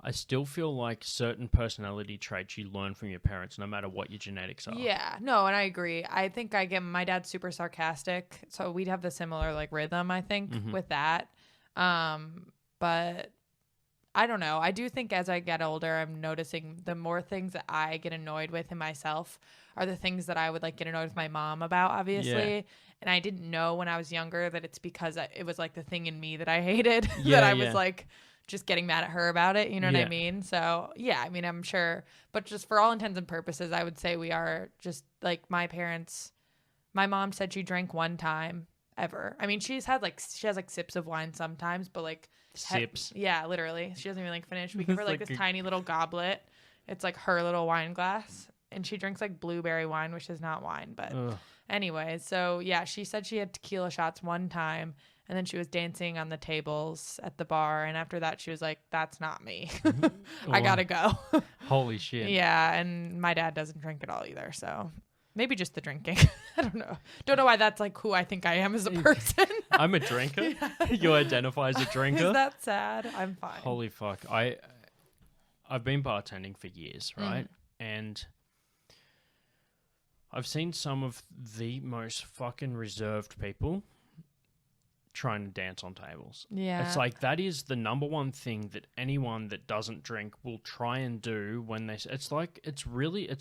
I still feel like certain personality traits you learn from your parents, no matter what your genetics are. Yeah, no, and I agree. I think my dad's super sarcastic, so we'd have the similar like rhythm, I think, with that. But I don't know. I do think as I get older, I'm noticing the more things that I get annoyed with in myself are the things that I would like get annoyed with my mom about, obviously. Yeah. And I didn't know when I was younger that it's because it was like the thing in me that I hated Yeah, that I yeah. was like just getting mad at her about it. You know what Yeah. I mean? So yeah, I mean, I'm sure, but just for all intents and purposes, I would say we are just like my parents. My mom said she drank one time ever. I mean, she has like sips of wine sometimes, but like Sips. Yeah, literally. She doesn't even like finish. We give her like this tiny little goblet. It's like her little wine glass, and she drinks like blueberry wine, which is not wine, but anyway. So yeah, she said she had tequila shots one time, and then she was dancing on the tables at the bar, and after that she was like, "That's not me. I gotta go." Holy shit. Yeah, and my dad doesn't drink at all either, so maybe just the drinking. I don't know. Don't know why that's like who I think I am as a person. I'm a drinker. You identify as a drinker. Is that sad? I'm fine. Holy fuck. I've been bartending for years, right? And I've seen some of the most fucking reserved people trying to dance on tables. Yeah. It's like that is the number one thing that anyone that doesn't drink will try and do when they... It's like, it's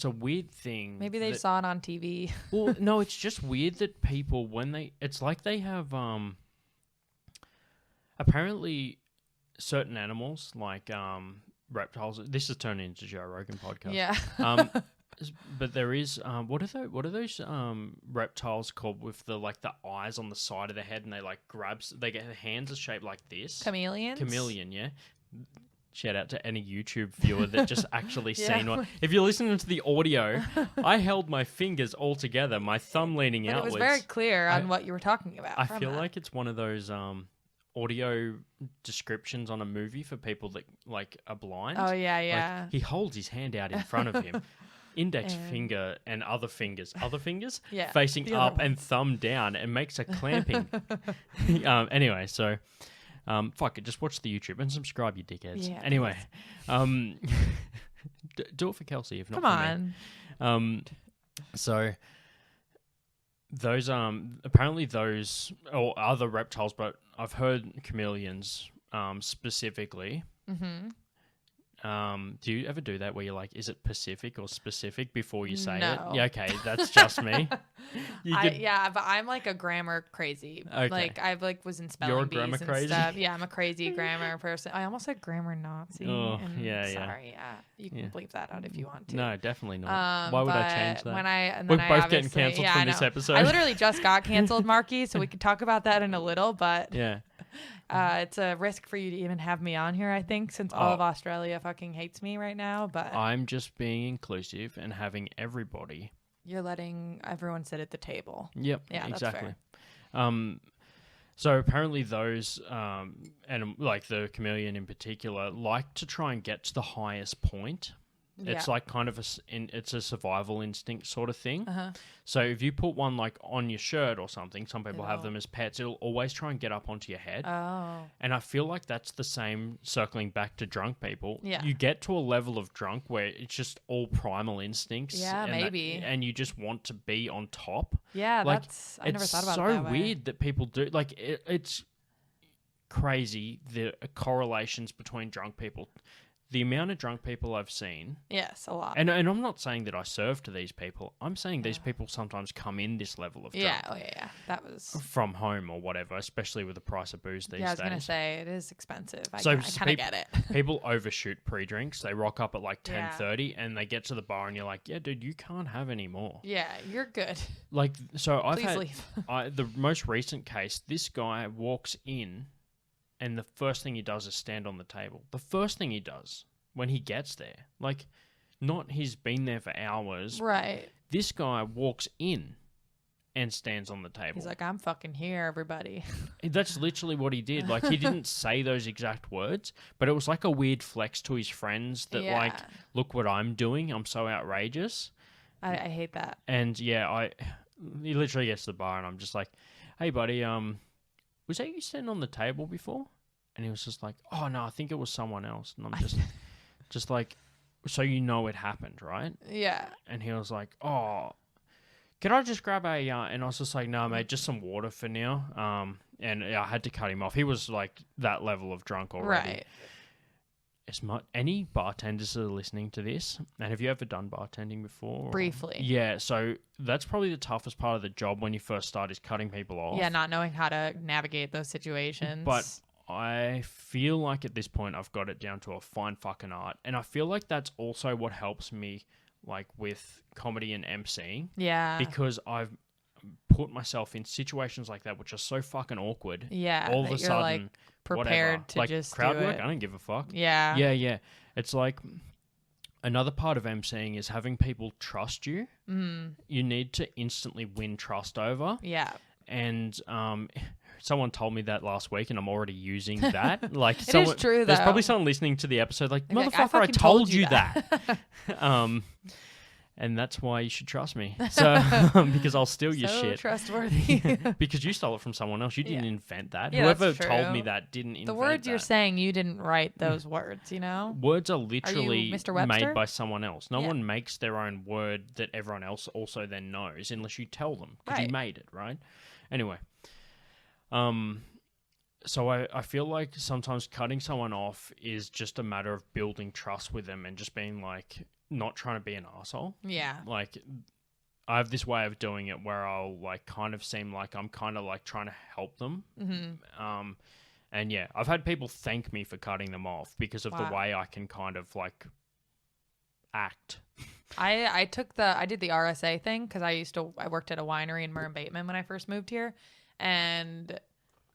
a weird thing. Maybe they saw it on TV. Well, no, it's just weird that people, when they... It's like they have... apparently, certain animals, like reptiles... This is turning into Joe Rogan podcast. Yeah. But there is what are those reptiles called with the like the eyes on the side of the head, and they get their hands are shaped like this? Chameleons? Chameleon, yeah. Shout out to any YouTube viewer that just actually seen one. If you're listening to the audio, I held my fingers all together, my thumb leaning but outwards. It was very clear on what you were talking about. I feel like it's one of those audio descriptions on a movie for people that like are blind. Oh yeah. Like, he holds his hand out in front of him. Index finger and other fingers facing up and thumb down, and makes a clamping. Anyway, so fuck it, just watch the YouTube and subscribe, you dickheads. Yeah, anyway, do it for Kelsey if not for me. So those apparently those or other reptiles, but I've heard chameleons specifically. Mm-hmm. Do you ever do that where you're like, is it Pacific or specific before you say it? Yeah, okay, that's just me. Yeah, but I'm like a grammar crazy. Okay. Like I've was in spelling You're a bees grammar and crazy? stuff. Yeah, I'm a crazy grammar person. I almost said grammar Nazi. Oh, and yeah. Sorry, yeah. You can bleep that out if you want to. No, definitely not. Why would I change that? We're both getting cancelled from this episode. I literally just got canceled, Marky, so we could talk about that in a little, but yeah. It's a risk for you to even have me on here, I think, since all of Australia fucking hates me right now. But I'm just being inclusive and having everybody. You're letting everyone sit at the table. Yep. Yeah, exactly. That's fair. So apparently those, and like the chameleon in particular, like to try and get to the highest point. It's like kind of it's a survival instinct sort of thing. So if you put one like on your shirt or something, some people have them as pets, it'll always try and get up onto your head. Oh. And I feel like that's the same circling back to drunk people. Yeah. You get to a level of drunk where it's just all primal instincts. Yeah, maybe. And you just want to be on top. Yeah, like, I never thought about it that It's so way. weird that people do. Like, it's crazy, the correlations between drunk people. The amount of drunk people I've seen. Yes, a lot. And I'm not saying that I serve to these people. I'm saying these people sometimes come in this level of drunk. Yeah, oh yeah. That was... From home or whatever, especially with the price of booze these days. Yeah, I was going to say, it is expensive. I So kind of get it. People overshoot pre-drinks. They rock up at like 10:30 and they get to the bar and you're like, yeah, dude, you can't have any more. Yeah, you're good. Like, so I've Please had... leave. The most recent case, this guy walks in and the first thing he does is stand on the table. The first thing he does... when he gets there. Like, not he's been there for hours. Right. This guy walks in and stands on the table. He's like, I'm fucking here, everybody. That's literally what he did. Like, he didn't say those exact words, but it was like a weird flex to his friends that, like, look what I'm doing. I'm so outrageous. I hate that. And, yeah, he literally gets to the bar and I'm just like, hey, buddy, was that you standing on the table before? And he was just like, oh, no, I think it was someone else. And I'm just... just like, so you know it happened, right? Yeah. And he was like, oh, can I just grab a... and I was just like, no, mate, just some water for now. And I had to cut him off. He was like that level of drunk already. Right. Any bartenders that are listening to this, and have you ever done bartending before? Briefly. Yeah, so that's probably the toughest part of the job when you first start is cutting people off. Yeah, not knowing how to navigate those situations. But... I feel like at this point I've got it down to a fine fucking art. And I feel like that's also what helps me like with comedy and emceeing. Yeah. Because put myself in situations like that, which are so fucking awkward. Yeah. All of that a you're sudden, like prepared whatever. to like just crowd do work, it. I don't give a fuck. Yeah. Yeah. It's like another part of emceeing is having people trust you. You need to instantly win trust over. Yeah. And someone told me that last week, and I'm already using that. Like, It is true, there's though. probably someone listening to the episode like, They're like, motherfucker, I fucking told you that. And that's why you should trust me. So, because I'll steal your So shit. trustworthy. Because you stole it from someone else. You didn't Yeah. invent that. Yeah, that's Whoever told true. me that didn't invent The words you're that. saying, you didn't write those words, you know? Words are literally Mr. Webster? made by someone else. No Yeah. one makes their own word that everyone else also then knows unless you tell them because you Right. made it, right? Anyway, so I feel like sometimes cutting someone off is just a matter of building trust with them and just being like not trying to be an asshole. Yeah. Like, I have this way of doing it where I'll like kind of seem like I'm kind of like trying to help them. And yeah, I've had people thank me for cutting them off because of the Wow. way I can kind of like act. I did the RSA thing because I worked at a winery in Murray Bateman when I first moved here, and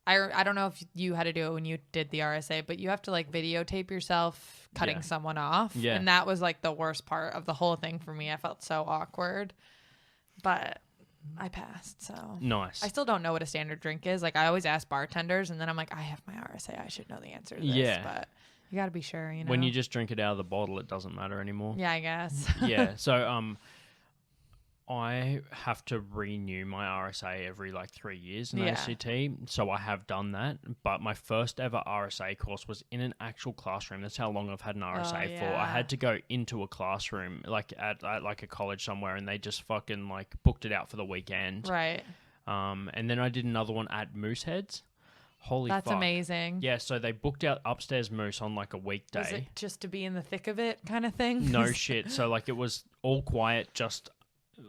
I don't know if you had to do it when you did the RSA, but you have to like videotape yourself cutting Yeah. someone off, Yeah. and that was like the worst part of the whole thing for me. I felt so awkward, but I passed. So Nice. I still don't know what a standard drink is. Like I always ask bartenders, and then I'm like, I have my RSA, I should know the answer to this. Yeah. But you got to be sure, you know. When you just drink it out of the bottle, it doesn't matter anymore. yeah, I guess. Yeah. So I have to renew my RSA every like 3 years in Yeah. ACT. So I have done that. But my first ever RSA course was in an actual classroom. That's how long I've had an RSA for. I yeah. had to go into a classroom like at like a college somewhere, and they just fucking like booked it out for the weekend. Right. And then I did another one at Mooseheads. Holy That's fuck. amazing. Yeah, so they booked out upstairs Moose on like a Was weekday. it just to be in the thick of it kind of thing? No shit. So like it was all quiet, just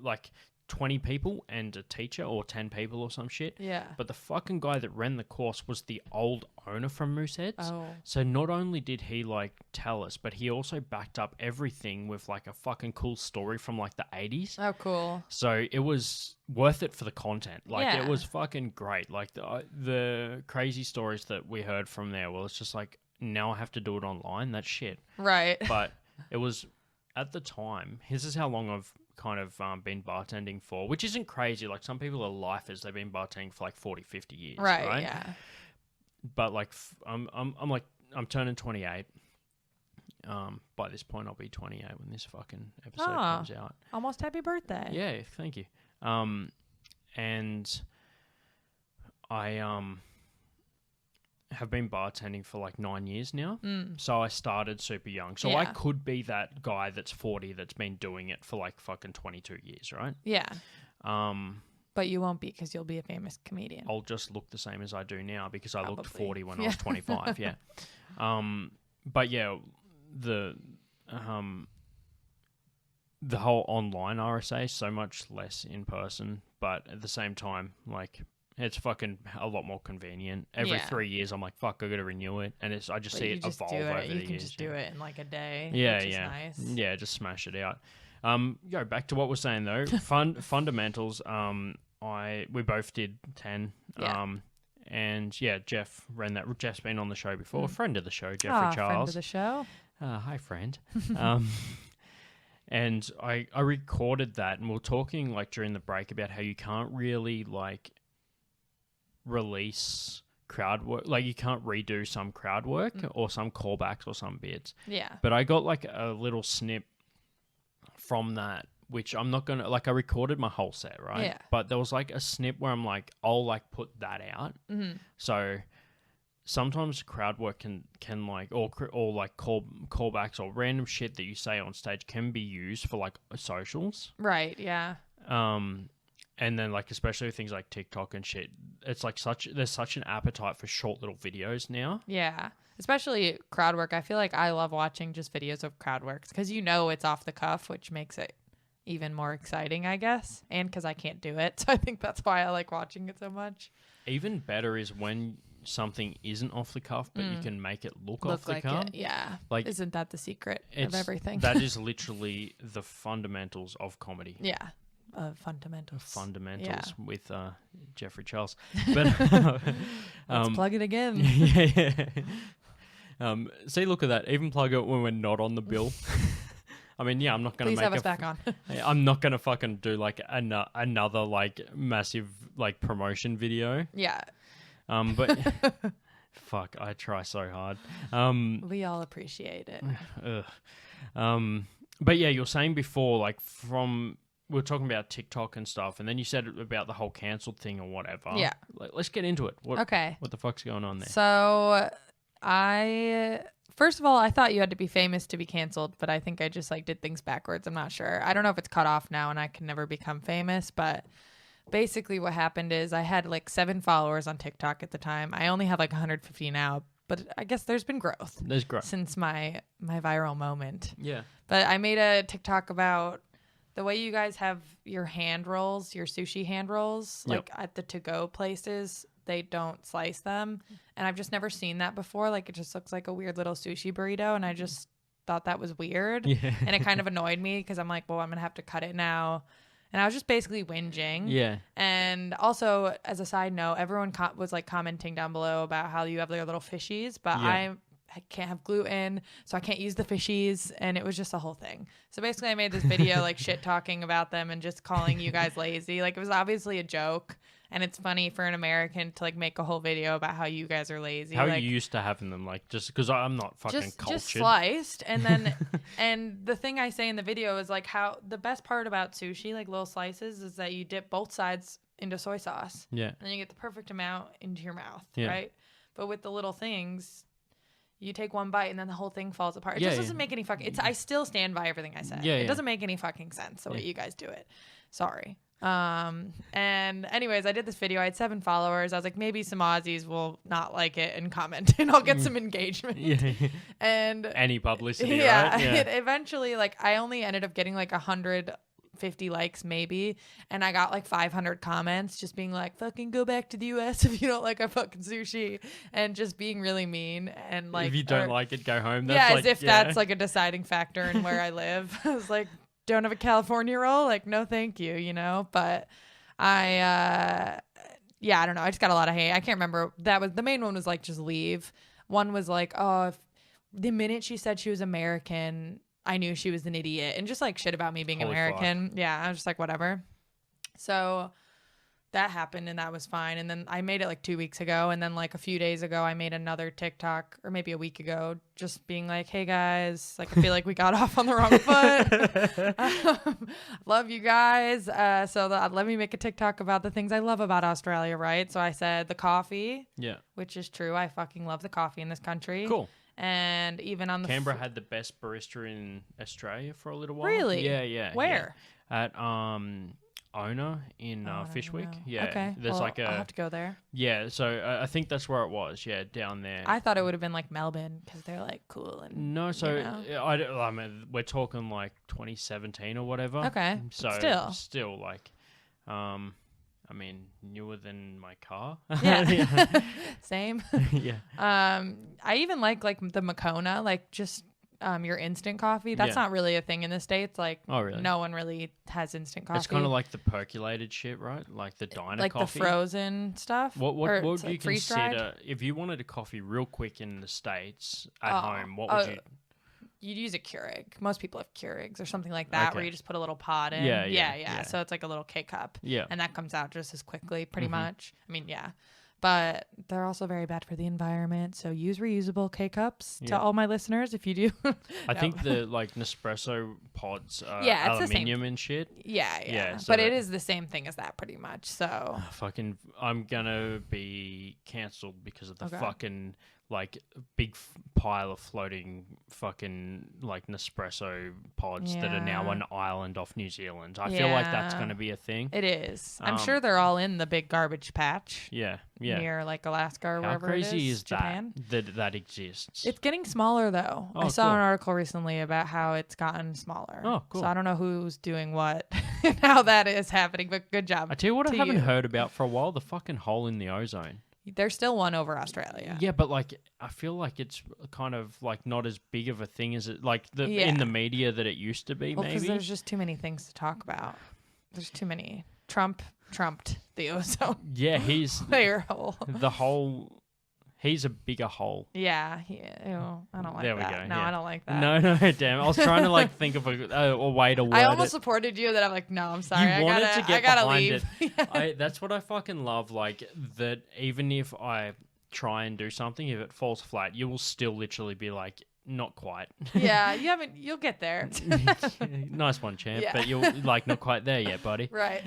like 20 people and a teacher, or 10 people or some shit. Yeah. But the fucking guy that ran the course was the old owner from Mooseheads. Oh. So not only did he like tell us, but he also backed up everything with like a fucking cool story from like the 80s. Oh, cool. So it was worth it for the content. Like Yeah. it was fucking great. Like the crazy stories that we heard from there. Well, it's just like now I have to do it online. That's shit. Right. But it was at the time. This is how long I've kind of been bartending for, which isn't crazy. Like some people are lifers. They've been bartending for like 40, 50 years. Right. Yeah. But like I'm turning 28. By this point I'll be 28 when this fucking episode comes out. Almost happy birthday. Yeah, thank you. And I have been bartending for like 9 years now. So I started super young. So I Yeah. could be that guy that's 40 that's been doing it for like fucking 22 years, right? Yeah. Um, But you won't be because you'll be a famous comedian. I'll just look the same as I do now because I looked Probably. 40 when I Yeah. was 25. Yeah. But yeah, the whole online RSA is so much less in person, but at the same time, like it's fucking a lot more convenient. Every Yeah. 3 years, I'm like, fuck, I got to renew it, and I just But see you it just evolve do over it. the You can years. just do it in like a day. Yeah, which is yeah, nice. yeah. Just smash it out. Go back to what we're saying though. Fundamentals. We both did 10. Yeah. And yeah, Jeff ran that. Jeff's been on the show before. A friend of the show, Jeffrey Friend Charles. of the show. Hi, friend. And I recorded that, and we were talking like during the break about how you can't really like release crowd work, like you can't redo some crowd work or some callbacks or some bits. Yeah. But I got like a little snip from that, which I'm not gonna like. I recorded my whole set, right? Yeah. But there was like a snip where I'm like, I'll like put that out. So sometimes crowd work can like or like callbacks or random shit that you say on stage can be used for like socials. Right. Yeah. And then like especially with things like TikTok and shit, it's like there's such an appetite for short little videos now. Yeah. Especially crowd work. I feel like I love watching just videos of crowd works because you know it's off the cuff, which makes it even more exciting, I guess. And because I can't do it. So I think that's why I like watching it so much. Even better is when something isn't off the cuff, but you can make it look off the like cuff. it. Yeah. Like, isn't that the secret of everything? That is literally the fundamentals of comedy. Yeah. Fundamentals. Fundamentals with Jeffrey Charles. But Let's plug it again. See, look at that. Even plug it when we're not on the bill. I mean, yeah, I'm not going to Please make have us back on. I'm not going to fucking do like another like massive like promotion video. Yeah. But fuck, I try so hard. We all appreciate it. But yeah, you're saying before, like we were talking about TikTok and stuff, and then you said about the whole cancelled thing or whatever. Yeah. Let's get into it. Okay. What the fuck's going on there? So first of all, I thought you had to be famous to be canceled, but I think I just like did things backwards. I'm not sure. I don't know if it's cut off now and I can never become famous, but basically what happened is I had like 7 followers on TikTok at the time. I only have like 150 now, but I guess there's been growth. There's growth since my viral moment. Yeah. But I made a TikTok about the way you guys have your hand rolls, your sushi hand rolls, like at the to-go places, they don't slice them. And I've just never seen that before. Like, it just looks like a weird little sushi burrito. And I just thought that was weird. Yeah. And it kind of annoyed me because I'm like, well, I'm going to have to cut it now. And I was just basically whinging. Yeah. And also, as a side note, everyone was like commenting down below about how you have their little fishies, but I can't have gluten, so I can't use the fishies, and it was just a whole thing. So basically I made this video like shit talking about them and just calling you guys lazy. Like, it was obviously a joke, and it's funny for an American to like make a whole video about how you guys are lazy. How like, you used to having them, like, just because I'm not fucking cultured. Just sliced, and then and the thing I say in the video is like how the best part about sushi, like little slices, is that you dip both sides into soy sauce. Yeah. And you get the perfect amount into your mouth, right? But with the little things, you take one bite and then the whole thing falls apart. It just doesn't make any fucking... I still stand by everything I said. It doesn't make any fucking sense the way you guys do it. Sorry. And anyways, I did this video. I had 7 followers. I was like, maybe some Aussies will not like it and comment and I'll get some engagement. And any publicity, right? It eventually, like, I only ended up getting like 150 likes maybe, and I got like 500 comments just being like, fucking go back to the US if you don't like our fucking sushi, and just being really mean, and like, if you don't like it, go home. That's as if that's like a deciding factor in where I live. I was like, don't have a California roll? Like, no thank you, you know. But I don't know, I just got a lot of hate. I can't remember. That was the main one, was like, just leave. One was like, oh, if the minute she said she was American, I knew she was an idiot, and just like shit about me being American. Fuck. Yeah, I was just like, whatever. So that happened, and that was fine. And then I made it like 2 weeks ago, and then like a few days ago I made another TikTok, or maybe a week ago, just being like, hey guys, like, I feel like we got off on the wrong foot. Love you guys. Let me make a TikTok about the things I love about Australia, right? So I said the coffee. Yeah. Which is true. I fucking love the coffee in this country. Cool. And even on the Canberra had the best barista in Australia for a little while. Really? Yeah. Where? Yeah. At Ona in Fishwick. Yeah. Okay. There's I'll have to go there. Yeah. So I think that's where it was. Yeah, down there. I thought it would have been like Melbourne because they're like cool and. No, so you know. I mean, we're talking like 2017 or whatever. Okay. So still like, I mean, newer than my car. Yeah. Same. Yeah. I even like the Moccona, like just your instant coffee. That's not really a thing in the States. Like, oh, really? No one really has instant coffee. It's kind of like the percolated shit, right? Like the diner like coffee. Like the frozen stuff. What would you consider, if you wanted a coffee real quick in the States at home, what would you... You'd use a Keurig. Most people have Keurigs or something like that, where you just put a little pot in. Yeah. So it's like a little K-cup. Yeah. And that comes out just as quickly, pretty much. I mean, yeah. But they're also very bad for the environment. So use reusable K-cups to all my listeners if you do. I think the like Nespresso pods are aluminium and shit. Yeah. So but it is the same thing as that pretty much. So I'm gonna be cancelled because of the fucking like big pile of floating fucking like Nespresso pods that are now an island off New Zealand. I feel like that's going to be a thing. It is. I'm sure they're all in the big garbage patch. Yeah. Near like Alaska or wherever it is. How crazy is Japan? that exists? It's getting smaller though. I saw an article recently about how it's gotten smaller. Oh, cool. So I don't know who's doing what and how that is happening, but good job. I tell you what I haven't heard about for a while, the fucking hole in the ozone. There's still one over Australia. Yeah, but like I feel like it's kind of like not as big of a thing as it like in the media that it used to be. Well, maybe because there's just too many things to talk about. there's too many. Trump trumped the ozone Yeah, he's layer hole. the whole. He's a bigger hole. Yeah, ew, I don't like There we that. go, No, yeah. I don't like that. No, damn. I was trying to like think of a way to word I almost it. supported you. That I'm like, no, I'm sorry. You wanted to get I gotta behind leave. it. That's what I fucking love. Like that, even if I try and do something, if it falls flat, you will still literally be like, not quite. Yeah, you haven't. You'll get there. Nice one, champ. Yeah. But you're like not quite there yet, buddy. Right.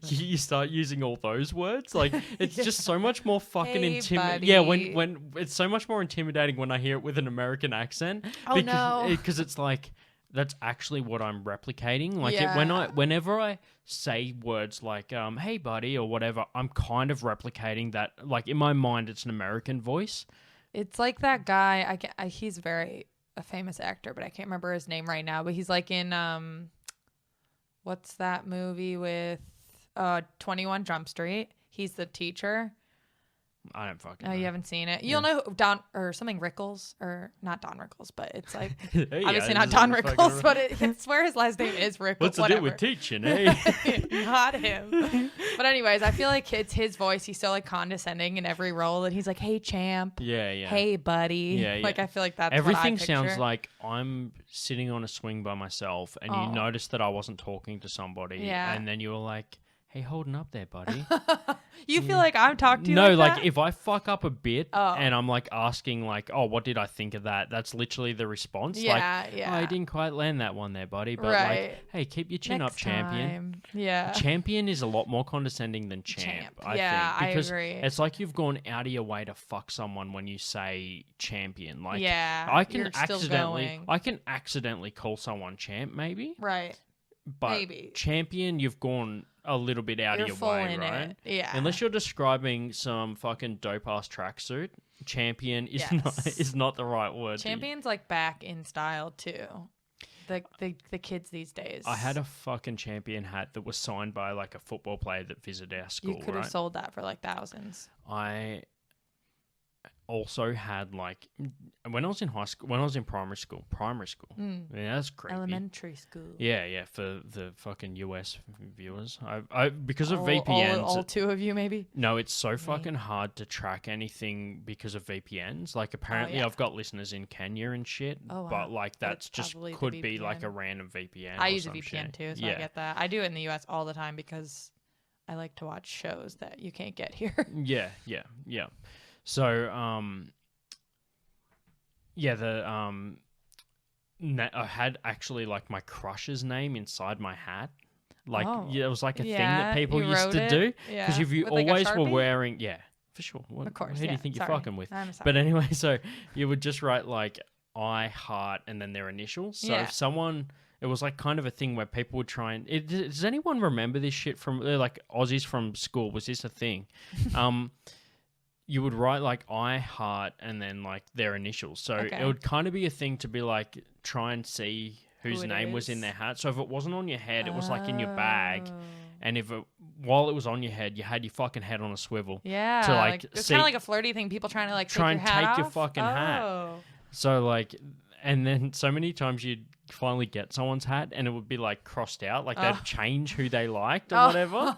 You start using all those words. Like it's just so much more fucking Hey, intimidating. Yeah, buddy. when it's so much more intimidating when I hear it with an American accent. Oh, no. Because it's like that's actually what I'm replicating. Like Yeah. whenever I say words like "hey buddy" or whatever, I'm kind of replicating that. Like in my mind, it's an American voice. It's like that guy. He's a famous actor, but I can't remember his name right now. But he's like in what's that movie with 21 Jump Street? He's the teacher. I don't fucking. Oh, know. you haven't seen it. You'll know Don or something Rickles or not Don Rickles, but it's like Yeah, obviously not this Don is fucking- Rickles, but I swear his last name is Rickles. What's to whatever. do with teaching, eh? Not him. But anyways, I feel like it's his voice. He's so like condescending in every role, and he's like, "Hey, champ. Yeah, yeah. Hey, buddy." Yeah, yeah. Like I feel like that's Everything what I sounds picture. like I'm sitting on a swing by myself, and you noticed that I wasn't talking to somebody, Yeah. and then you were like, "Hey, holding up there, buddy." You feel like I'm talking to you. No, like like that? if I fuck up a bit Oh. and I'm like asking, like, "Oh, what did I think of that?" That's literally the response. Yeah, like, yeah. "Oh, I didn't quite land that one there, buddy." But Right. like, hey, keep your chin up, Next champion. time. Yeah. Champion is a lot more condescending than champ. I Yeah, think, because I agree. it's like you've gone out of your way to fuck someone when you say champion. Like, Yeah, I can you're still going. accidentally call someone champ, maybe, Right. but Maybe. champion, you've gone a little bit out You're of your full way, in right? it. Yeah. Unless you're describing some fucking dope ass tracksuit, champion is Yes. not the right word. Champion's like back in style too. The kids these days. I had a fucking champion hat that was signed by like a football player that visited our school. You could have right? sold that for like thousands. I also had like when I was in high school, when I was in primary school, yeah, that's creepy. Elementary school. Yeah, for the fucking US viewers, I because of VPNs. All two of you, maybe. No, it's so fucking hard to track anything because of VPNs. Like apparently, yeah. I've got listeners in Kenya and shit, Oh, wow. but like But that's it's just probably the could be like VPN. a random VPN. I or use a some VPN shit. too, so yeah. I get that. I do it in the US all the time because I like to watch shows that you can't get here. Yeah. So, I had actually like my crush's name inside my hat. Like, it was like a thing that people you used wrote to it? do. Yeah. Because if you With, like, a always were Sharpie? wearing, for sure. What, Of course, who do yeah. you think Sorry. you're fucking with? I'm sorry. But anyway, so you would just write like I heart and then their initials. So Yeah. if someone, it was like kind of a thing where people would try and. Does anyone remember this shit from like Aussies from school? Was this a thing? You would write like I heart and then like their initials. So Okay. it would kind of be a thing to be like try and see whose Who it name was in is. their hat. So if it wasn't on your head, it was like in your bag. Oh. And if it, while it was on your head, you had your fucking head on a swivel. Yeah, to, like, it's see- kind of like a flirty thing. People trying to like Try take and your hat take your off. fucking hat. Oh. So like, and then so many times you'd finally get someone's hat and it would be like crossed out, like they'd change who they liked or whatever.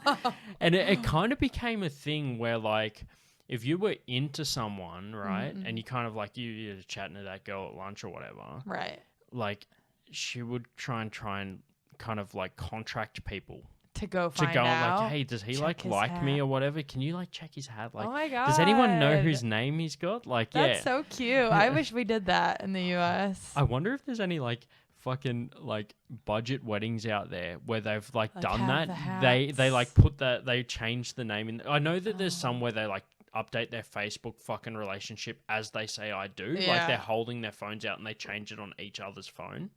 And it kind of became a thing where like, if you were into someone, right, and you kind of like you're chatting to that girl at lunch or whatever, Right. like she would try and kind of like contract people To go to find go out. like, hey, does he Check his like me hat. or whatever? Can you like check his hat? Like, Oh my god. does anyone know whose name he's got? Like, That's yeah. so cute. I wish we did that in the US. I wonder if there's any like fucking like budget weddings out there where they've like done have that. the They like hats. put that, they changed the name in. I know that there's some where they like update their Facebook fucking relationship as they say I do. Like Yeah. they're holding their phones out and they change it on each other's phone.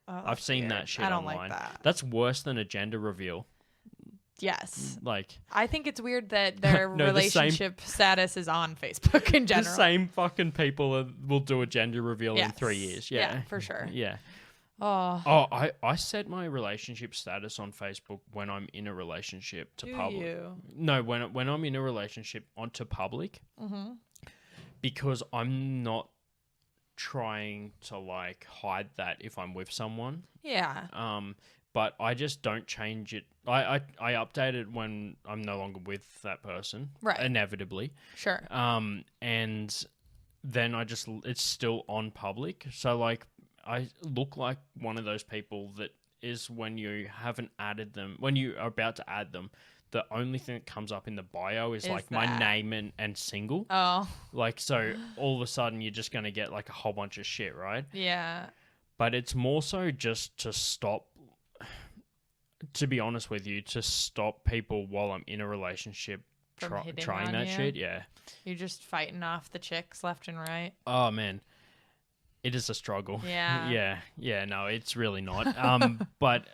Oh, I've that's seen weird. that shit I don't online. like that. That's worse than a gender reveal. Yes. Like I think it's weird that their No, the same- relationship status is on Facebook in general. the same fucking people will do a gender reveal in Yes. 3 years. Yeah. for sure. Yeah. Oh, Oh, I set my relationship status on Facebook when I'm in a relationship to do public. you? No, when I'm in a relationship onto public, because I'm not trying to like hide that if I'm with someone. Yeah. but I just don't change it. I update it when I'm no longer with that person, Right. inevitably. Sure. And then it's still on public. So like I look like one of those people that is when you haven't added them, when you are about to add them, the only thing that comes up in the bio is like my name and single. Oh. Like, so all of a sudden you're just going to get like a whole bunch of shit, right? Yeah. But it's more so just to stop, to be honest with you, to stop people while I'm in a relationship From hitting trying on that you? shit. Yeah. You're just fighting off the chicks left and right. Oh, man. It is a struggle. Yeah. Yeah, no, it's really not. But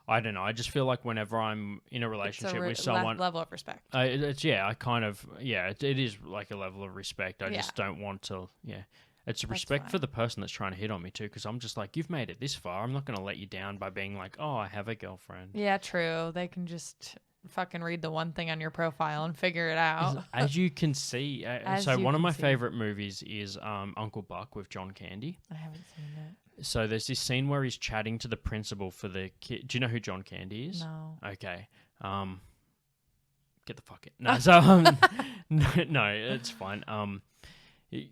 I don't know. I just feel like whenever I'm in a relationship with someone, level of respect. it is like a level of respect. I just don't want to. Yeah, it's a respect for the person that's trying to hit on me too, because I'm just like, you've made it this far. I'm not going to let you down by being like, oh, I have a girlfriend. Yeah, true. They can just fucking read the one thing on your profile and figure it out. As you can see, one of my favorite movies is Uncle Buck with John Candy. I haven't seen it. So there's this scene where he's chatting to the principal for the kid. Do you know who John Candy is? No. Okay. Get the fuck in. No, so no, it's fine.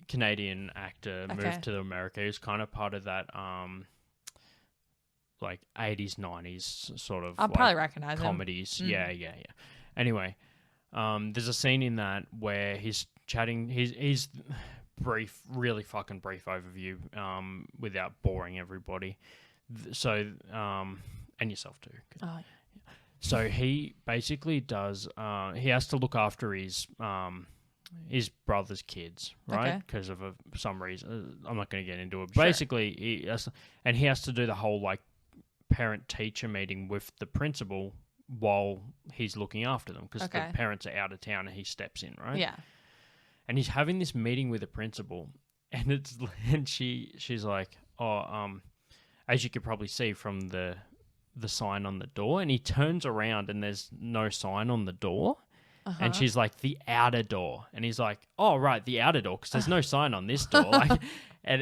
Canadian actor moved to America. He was kind of part of that like 80s, 90s sort of I'll probably recognize comedies. him. Yeah. Anyway, there's a scene in that where he's chatting. He's brief, really fucking brief overview, without boring everybody. So, and yourself too. Oh, yeah. So he basically does. He has to look after his brother's kids, right? Because of some reason. I'm not going to get into it. Sure. Basically, he has to do the whole like parent-teacher meeting with the principal while he's looking after them, because the parents are out of town and he steps in, right? Yeah. And he's having this meeting with the principal, and she's like, as you could probably see from the sign on the door, and he turns around and there's no sign on the door. And she's like, the outer door. And he's like, oh, right, the outer door, because there's no sign on this door. Like, and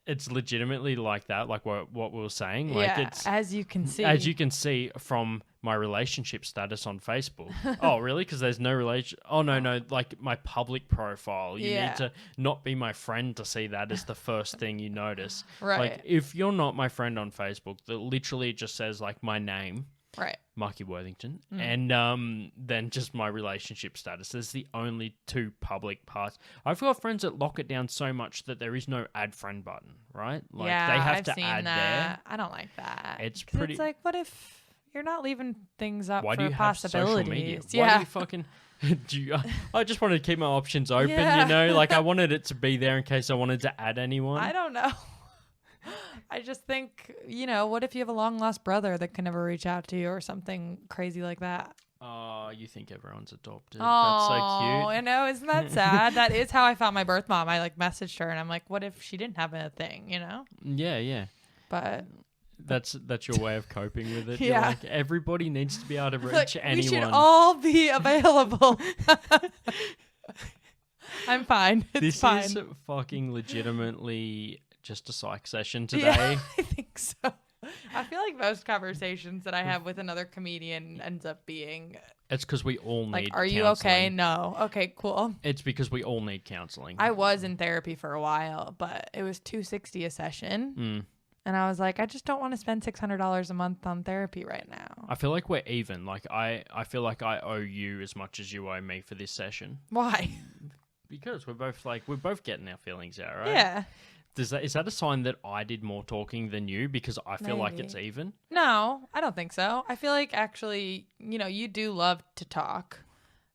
it's legitimately like that, like what we were saying. Like, it's as you can see from my relationship status on Facebook. Oh, really? Because there's no relation. Oh, no, like my public profile. You need to not be my friend to see that as the first thing you notice. Right. Like, if you're not my friend on Facebook, that literally just says like my name. Right. Marky Worthington, and then just my relationship status. There's the only two public parts. I've got friends that lock it down so much that there is no add friend button, right? Like they have I've to seen add that. there. I don't like that. It's 'Cause pretty. It's like, what if you're not leaving things up Why for do you have possibilities? social media? Yeah. Why do you fucking? I just wanted to keep my options open, Yeah. you know? Like I wanted it to be there in case I wanted to add anyone. I don't know. I just think, what if you have a long lost brother that can never reach out to you or something crazy like that? Oh, you think everyone's adopted? Oh, That's so cute. I know. Isn't that sad? That is how I found my birth mom. I messaged her and I'm like, what if she didn't have a thing, Yeah. But That's your way of coping with it. Yeah. You're like, everybody needs to be able to reach like, anyone. we should all be available. I'm fine. It's fine. This is fucking legitimately just a psych session today. Yeah, I think so. I feel like most conversations that I have with another comedian ends up being It's because we all need like, are you counseling. okay? No. Okay, cool. It's because we all need counseling. I was in therapy for a while, but it was $260 a session. And I was like, I just don't want to spend $600 a month on therapy right now. I feel like we're even. Like I feel like I owe you as much as you owe me for this session. Why? Because we're both getting our feelings out, right? Yeah. Is that a sign that I did more talking than you? Because I feel like it's even. No, I don't think so. I feel like actually, you do love to talk,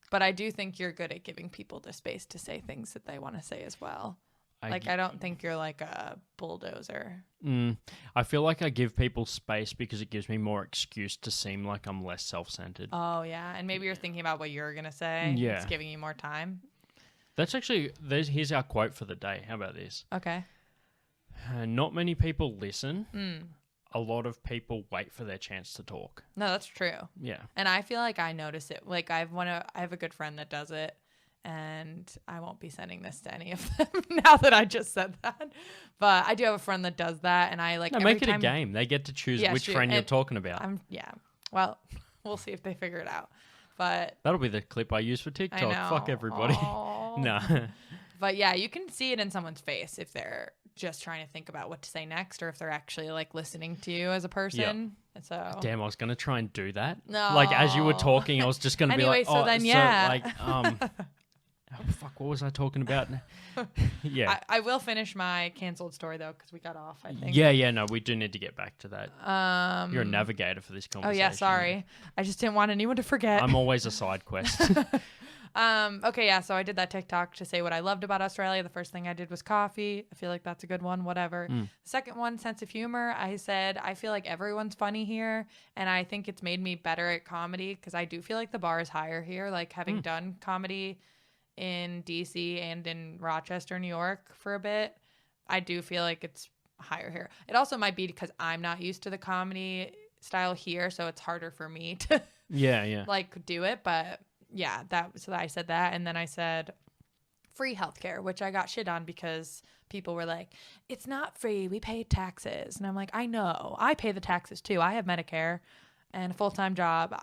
but I do think you're good at giving people the space to say things that they want to say as well. I don't think you're like a bulldozer. I feel like I give people space because it gives me more excuse to seem like I'm less self-centered. Oh, yeah. And maybe you're thinking about what you're going to say. Yeah. It's giving you more time. That's actually, here's our quote for the day. How about this? Okay. Not many people listen. A lot of people wait for their chance to talk. No, that's true. Yeah. And I feel like I notice it. Like I have a good friend that does it. And I won't be sending this to any of them now that I just said that. But I do have a friend that does that, and I like every make it time, a game. They get to choose which shoot. friend you're And talking about. Well, we'll see if they figure it out. But That'll be the clip I use for I TikTok. know. Fuck everybody. Aw. No. But yeah, you can see it in someone's face if they're just trying to think about what to say next, or if they're actually like listening to you as a person. So Damn, I was gonna try and do that. No. Like as you were talking, I was just gonna Anyway, be like, so then, yeah. oh, fuck, what was I talking about? Yeah. I will finish my canceled story though, because we got off, I think. Yeah, no, we do need to get back to that. You're a navigator for this Oh conversation. yeah, sorry. I just didn't want anyone to forget. I'm always a side quest. Okay, yeah, so I did that TikTok to say what I loved about Australia. The first thing I did was coffee. I feel like that's a good one, whatever. The second one, sense of humor. I said, I feel like everyone's funny here, and I think it's made me better at comedy because I do feel like the bar is higher here. Like having done comedy in DC and in Rochester, New York for a bit, I do feel like it's higher here. It also might be because I'm not used to the comedy style here, so it's harder for me to yeah. like do it, but yeah, so I said that, and then I said free healthcare, which I got shit on because people were like, it's not free, we pay taxes. And I'm like, I know, I pay the taxes too. I have Medicare and a full-time job.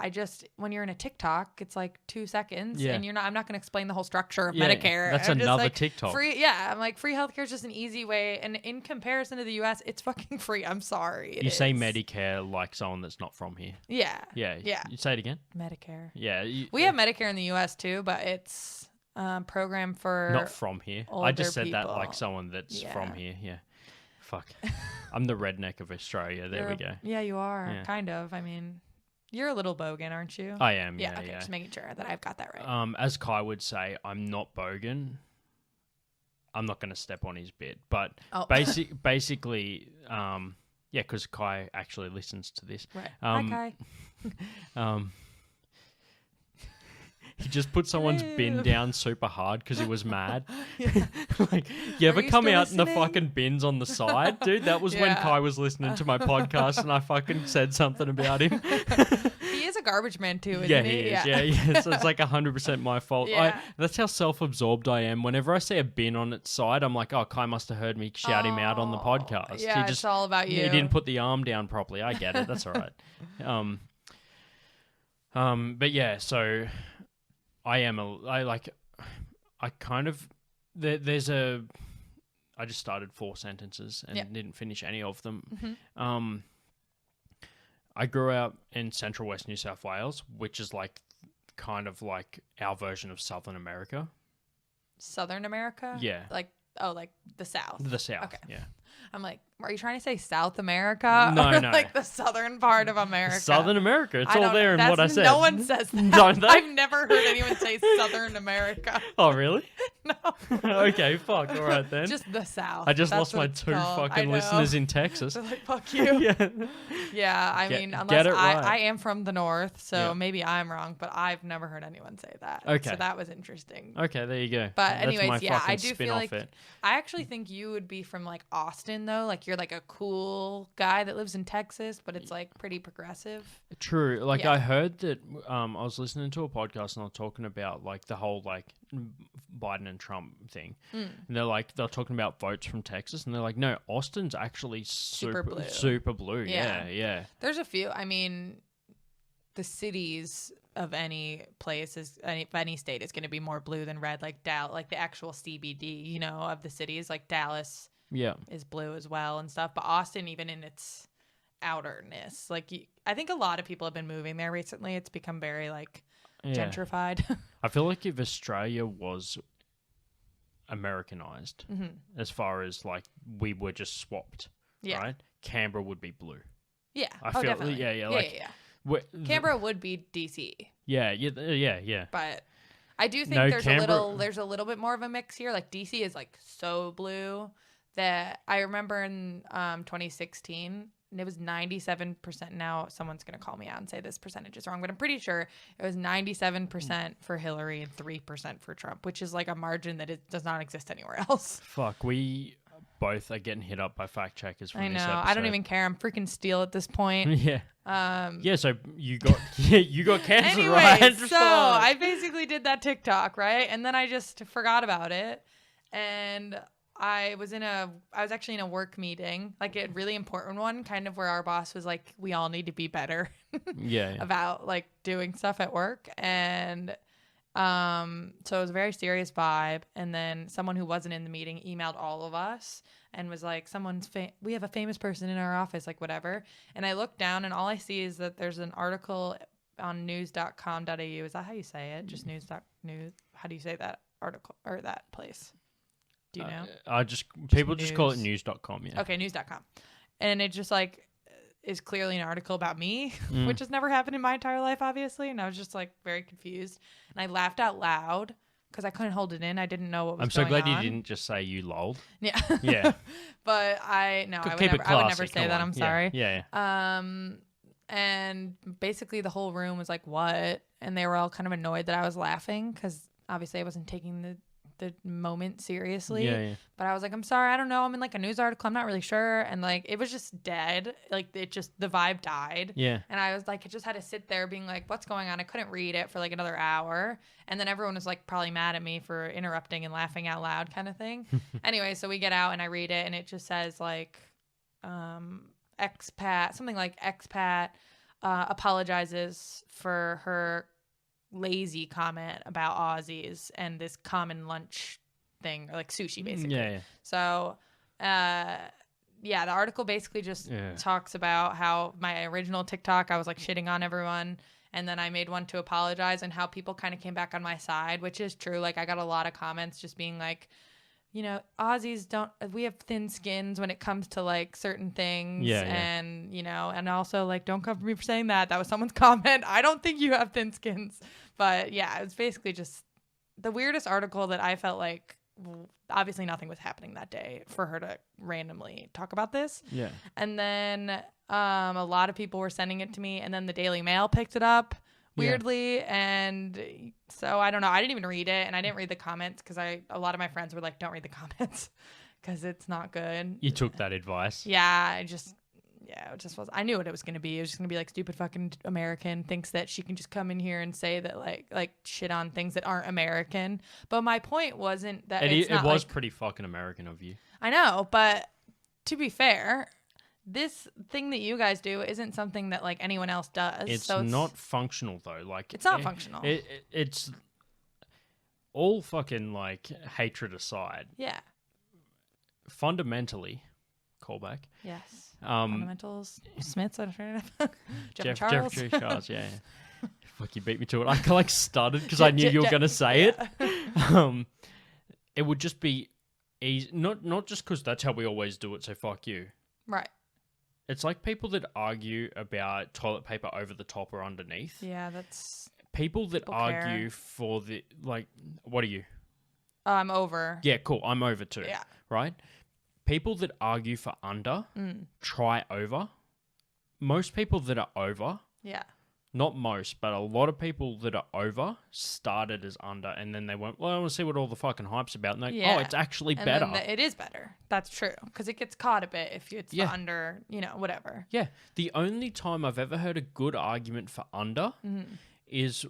When you're in a TikTok, it's like 2 seconds, and I'm not going to explain the whole structure of Medicare. That's I'm just another like, TikTok. I'm like, free healthcare is just an easy way, and in comparison to the US, it's fucking free. I'm sorry. You say Medicare like someone that's not from here. Yeah. Yeah. You say it again? Medicare. Yeah. We have Medicare in the US too, but it's program for not from here. I older just said that people. like someone that's from here. Yeah. Fuck. I'm the redneck of Australia. There we go. Yeah, you are. Yeah. Kind of. I mean, you're a little bogan, aren't you? I am. Yeah, Yeah. okay, Yeah. just making sure that I've got that right. As Kai would say, I'm not bogan. I'm not going to step on his bit, but basically, yeah, because Kai actually listens to this. Right. Hi, Kai. He just put someone's bin down super hard because he was mad. Yeah. Like, you ever you come still out in the listening? fucking bins on the side, dude? That was when Yeah. Kai was listening to my podcast and I fucking said something about him. He is a garbage man too, isn't Yeah, he? he is. Yeah. So it's like 100% my fault. Yeah. That's how self-absorbed I am. Whenever I see a bin on its side, I'm like, oh, Kai must have heard me shout him out on the podcast. Yeah, He it's all about you. He didn't put the arm down properly. I get it. That's all right. But yeah, so I just started 4 sentences and didn't finish any of them. Mm-hmm. I grew up in central west New South Wales, which is like kind of like our version of Southern America. Southern America? Yeah. Like the South. The South. Okay. Yeah. I'm like, are you trying to say South America? No, or no. like the southern part of America. Southern America. It's I all don't there know. in what I said. No one says that. Don't they? I've never heard anyone say Southern America. Oh, really? No. Okay, fuck. All right then. Just the South. I just That's lost what my it's 2 called. I fucking know. listeners in Texas. They're like, fuck you. Yeah. Yeah, I Get- mean, get unless it right. I am from the north, so Yeah. maybe I'm wrong, but I've never heard anyone say that. Okay. So that was interesting. Okay, there you go. But That's anyways, my yeah, fucking I do spin feel off like it. I actually think you would be from like Austin though. Like you're like a cool guy that lives in Texas, but it's like pretty progressive. True. Like Yeah. I heard that I was listening to a podcast and I was talking about like the whole like Biden and Trump thing. And they're talking about votes from Texas and they're like, no, Austin's actually super blue. Super blue. Yeah. Yeah. There's a few. I mean, the cities of any place any state is going to be more blue than red. Like like the actual CBD, you know, of the cities. Like Dallas Yeah. is blue as well and stuff. But Austin, even in its outerness, like I think a lot of people have been moving there recently. It's become very like Yeah. gentrified. I feel like if Australia was Americanized, as far as like we were just swapped, Yeah. right? Canberra would be blue. Yeah. I oh, feel definitely. yeah, like yeah. wh- Canberra would be DC, yeah. but I do think No, there's Canberra- there's a little bit more of a mix here. Like DC is like so blue that I remember in 2016 and it was 97%. Now someone's gonna call me out and say this percentage is wrong, but I'm pretty sure it was 97% for Hillary and 3% for Trump, which is like a margin that it does not exist anywhere else. Fuck, we both are getting hit up by fact checkers from I this know. episode. I don't even care. I'm freaking Steel at this point. Yeah. Um, Yeah, so you got you got cancelled, anyway, right? so I basically did that TikTok, right? And then I just forgot about it. And I was actually in a work meeting, like a really important one, kind of where our boss was like, we all need to be better yeah. about like doing stuff at work. And so it was a very serious vibe. And then someone who wasn't in the meeting emailed all of us and was like, we have a famous person in our office, like whatever. And I looked down and all I see is that there's an article on news.com.au. Is that how you say it? Just news. How do you say that article or that place? Do you know? People just call it news.com. Yeah. Okay, news.com. And it just like is clearly an article about me, which has never happened in my entire life, obviously. And I was just like very confused. And I laughed out loud because I couldn't hold it in. I didn't know what was going on. I'm so glad you didn't just say you lolled. Yeah. Yeah. But I would never say that. I'm sorry. Yeah. And basically the whole room was like, what? And they were all kind of annoyed that I was laughing because obviously I wasn't taking the moment seriously. Yeah. But I was like, I'm sorry, I don't know. I'm in like a news article. I'm not really sure. And like, it was just dead. Like the vibe died. Yeah. And I was like, I just had to sit there being like, what's going on? I couldn't read it for like another hour. And then everyone was like probably mad at me for interrupting and laughing out loud kind of thing. Anyway, so we get out and I read it and it just says like, expat apologizes for her lazy comment about Aussies and this common lunch thing, or like sushi basically. Yeah. So the article basically just talks about how my original TikTok, I was like shitting on everyone, and then I made one to apologize, and how people kind of came back on my side, which is true. Like I got a lot of comments just being like, you know, Aussies we have thin skins when it comes to like certain things. And, you know, and also like, don't come for me for saying that. That was someone's comment. I don't think you have thin skins. But yeah, it was basically just the weirdest article that I felt like obviously nothing was happening that day for her to randomly talk about this. Yeah. And then a lot of people were sending it to me, and then the Daily Mail picked it up weirdly. And so I don't know, I didn't even read it, and I didn't read the comments because a lot of my friends were like, don't read the comments because it's not good. You took that advice. Yeah, it just was. I knew what it was going to be. It was just going to be like, stupid fucking American thinks that she can just come in here and say that like shit on things that aren't American. But my point wasn't that it was pretty fucking American of you. I know, but to be fair, this thing that you guys do isn't something that like anyone else does. It's not functional though. Like it's not functional. It's all fucking like hatred aside. Yeah. Fundamentally, callback. Yes. Fundamentals. Smiths. I don't know. Jeff Charles. Yeah. Fuck, you beat me to it. I like stuttered because I knew you were gonna say it. It would just be easy. Not just because that's how we always do it. So fuck you. Right. It's like people that argue about toilet paper over the top or underneath. Yeah, that's... People that argue for the... Like, what are you? I'm over. Yeah, cool. I'm over too. Yeah. Right? People that argue for under, try over. Most people that are over... Yeah. Not most, but a lot of people that are over started as under, and then they went, well, I want to see what all the fucking hype's about. And they're like, oh, it's actually better. It is better. That's true. Because it gets caught a bit if it's the under, you know, whatever. Yeah. The only time I've ever heard a good argument for under is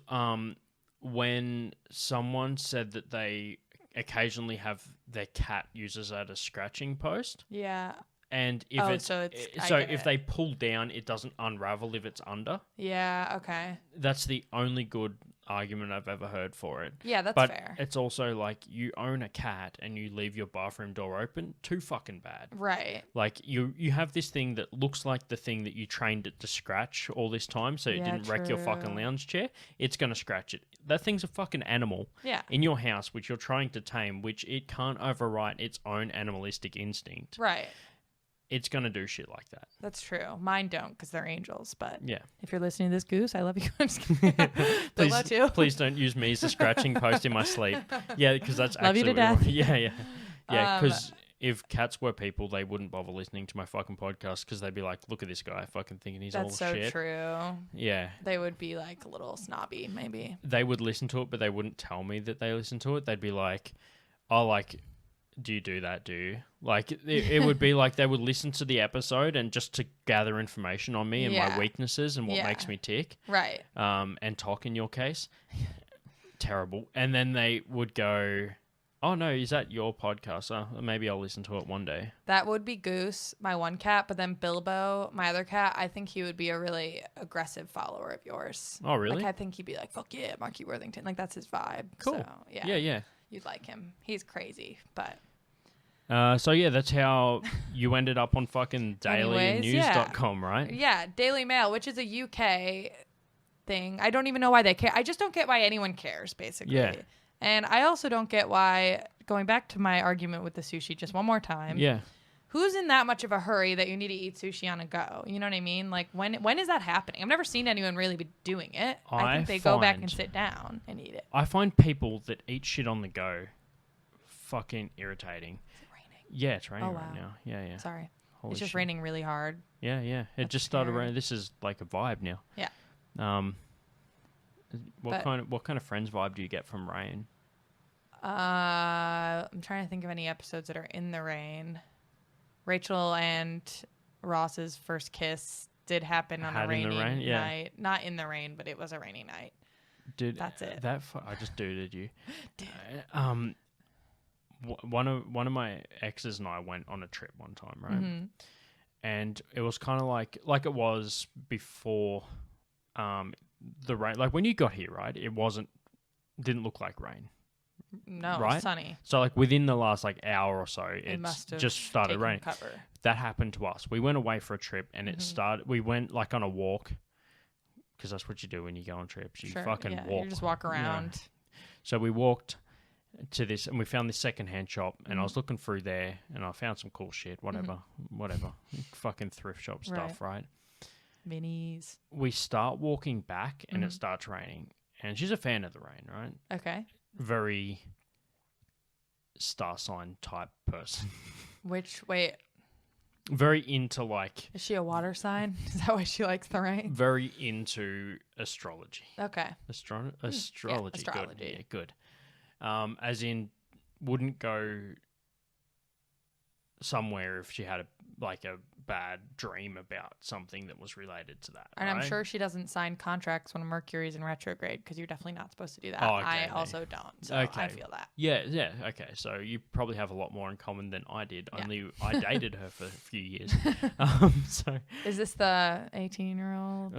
when someone said that they occasionally have their cat uses at a scratching post. Yeah. And if if they pull down, it doesn't unravel if it's under. Yeah, okay. That's the only good argument I've ever heard for it. Yeah, that's fair. But it's also like, you own a cat and you leave your bathroom door open, too fucking bad. Right. Like, you have this thing that looks like the thing that you trained it to scratch all this time so it didn't wreck your fucking lounge chair. It's going to scratch it. That thing's a fucking animal in your house, which you're trying to tame, which it can't overwrite its own animalistic instinct. Right. It's going to do shit like that. That's true. Mine don't because they're angels. But yeah, if you're listening to this, Goose, I love you. I'm just kidding. Please don't use me as a scratching post in my sleep. Yeah, because that's love actually you to death. Yeah. Because if cats were people, they wouldn't bother listening to my fucking podcast because they'd be like, look at this guy fucking thinking he's all shit. That's so true. Yeah. They would be like a little snobby, maybe. They would listen to it, but they wouldn't tell me that they listen to it. They'd be like, oh, like... do you do that? Do you like it would be like they would listen to the episode and just to gather information on me and my weaknesses and what makes me tick, right? And talk in your case, terrible. And then they would go, "Oh no, is that your podcast? Maybe I'll listen to it one day." That would be Goose, my one cat, but then Bilbo, my other cat. I think he would be a really aggressive follower of yours. Oh really? Like I think he'd be like, "Fuck yeah, Marky Worthington!" Like that's his vibe. Cool. So, Yeah. You'd like him. He's crazy, but. So yeah, that's how you ended up on fucking dailynews.com, right? Yeah, Daily Mail, which is a UK thing. I don't even know why they care. I just don't get why anyone cares, basically. Yeah. And I also don't get why, going back to my argument with the sushi just one more time. Yeah. Who's in that much of a hurry that you need to eat sushi on a go? You know what I mean? Like, when is that happening? I've never seen anyone really be doing it. I think they go back and sit down and eat it. I find people that eat shit on the go fucking irritating. Yeah, it's raining right now. Yeah. Sorry. Holy it's just shit. raining really hard. Yeah. It That's just started scary. raining. This is like a vibe now. Yeah. What kind of friends vibe do you get from rain? I'm trying to think of any episodes that are in the rain. Rachel and Ross's first kiss did happen on a rainy night. Not in the rain, but it was a rainy night. Dude, that's it. I just dooted you. One of my exes and I went on a trip one time, right? Mm-hmm. And it was kind of like it was before the rain. Like when you got here, right? Didn't look like rain. No, right? Sunny. So like within the last like hour or so, it must have just started raining. Cover. That happened to us. We went away for a trip and it started. We went like on a walk because that's what you do when you go on trips. You fucking walk. You just walk around. Yeah. So we walked to this and we found this secondhand shop and I was looking through there and I found some cool shit. Whatever. Fucking thrift shop stuff, right? Minis. We start walking back and it starts raining. And she's a fan of the rain, right? Okay. Very star sign type person. Wait. Very into like... Is she a water sign? Is that why she likes the rain? Very into astrology. Okay. Astrology. Yeah, astrology. Good. Yeah, good. As in, wouldn't go somewhere if she had a bad dream about something that was related to that. And right? I'm sure she doesn't sign contracts when Mercury's in retrograde because you're definitely not supposed to do that. Oh, okay, I also don't, so I feel that. Yeah, okay. So you probably have a lot more in common than I did. Yeah. Only I dated her for a few years. So is this the 18-year-old?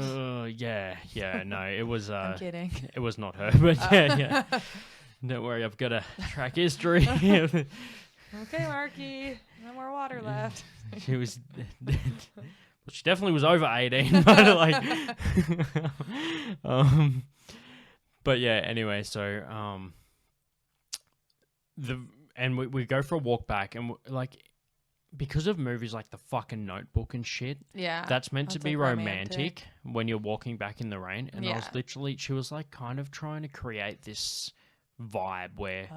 Yeah. No, it was. I'm kidding. It was not her, but yeah. Don't worry, I've got a track history. Okay, Marky. No more water left. She was... well, she definitely was over 18, but but yeah, anyway, so we go for a walk back and because of movies like The fucking Notebook and shit, that's meant to be romantic when you're walking back in the rain. And she was like kind of trying to create this vibe where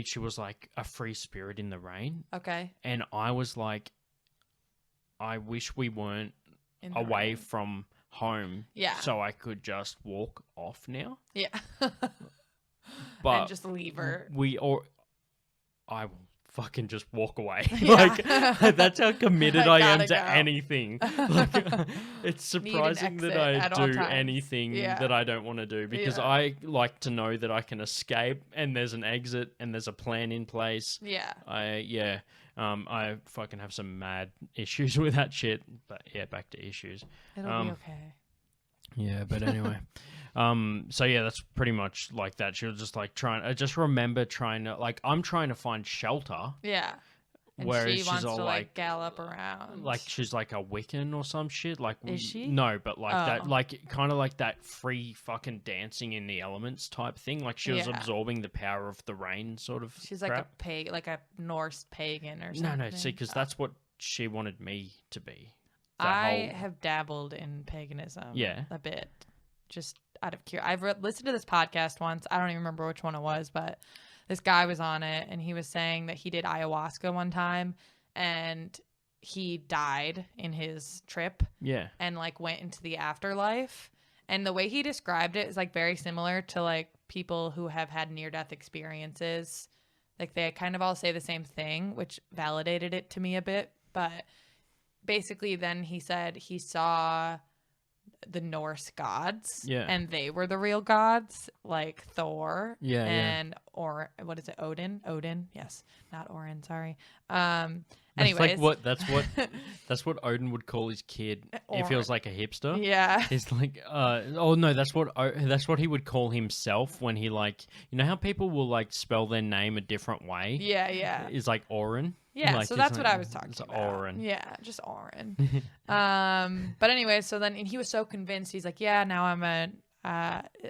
she was like a free spirit in the rain. Okay. And I was like, I wish we weren't away from home. Yeah. So I could just walk off now. Yeah. But and just leave her. I will fucking just walk away. Yeah. That's how committed I am to anything. It's surprising that I do anything that I don't want to do because I like to know that I can escape and there's an exit and there's a plan in place. Yeah. I fucking have some mad issues with that shit. But yeah, back to issues. It'll be okay. Yeah, but anyway. So yeah, that's pretty much like that. She was just like I just remember trying to, I'm trying to find shelter. Yeah. And whereas she wants to gallop around. Like she's like a Wiccan or some shit. Is she? No, but that, kind of like that free fucking dancing in the elements type thing. Like she was absorbing the power of the rain sort of She's crap. like a Norse pagan or something. No, see, because that's what she wanted me to be. I have dabbled in paganism a bit. Just out of curiosity. I've listened to this podcast once. I don't even remember which one it was, but this guy was on it and he was saying that he did ayahuasca one time and he died in his trip. Yeah. And went into the afterlife. And the way he described it is very similar to people who have had near-death experiences Like they kind of all say the same thing, which validated it to me a bit. But basically then he said he saw the Norse gods, and they were the real gods, like Thor, or what is it, Odin, yes, not Orin, sorry. Anyways, that's what Odin would call his kid if he was like a hipster. Yeah, he's like, oh no, that's what he would call himself when he, like, you know how people will like spell their name a different way. Yeah. Is like Orin. Yeah, like, so that's what I was talking about. Orin. Yeah, just Orin. But anyway, so then he was so convinced. He's like, yeah, now I'm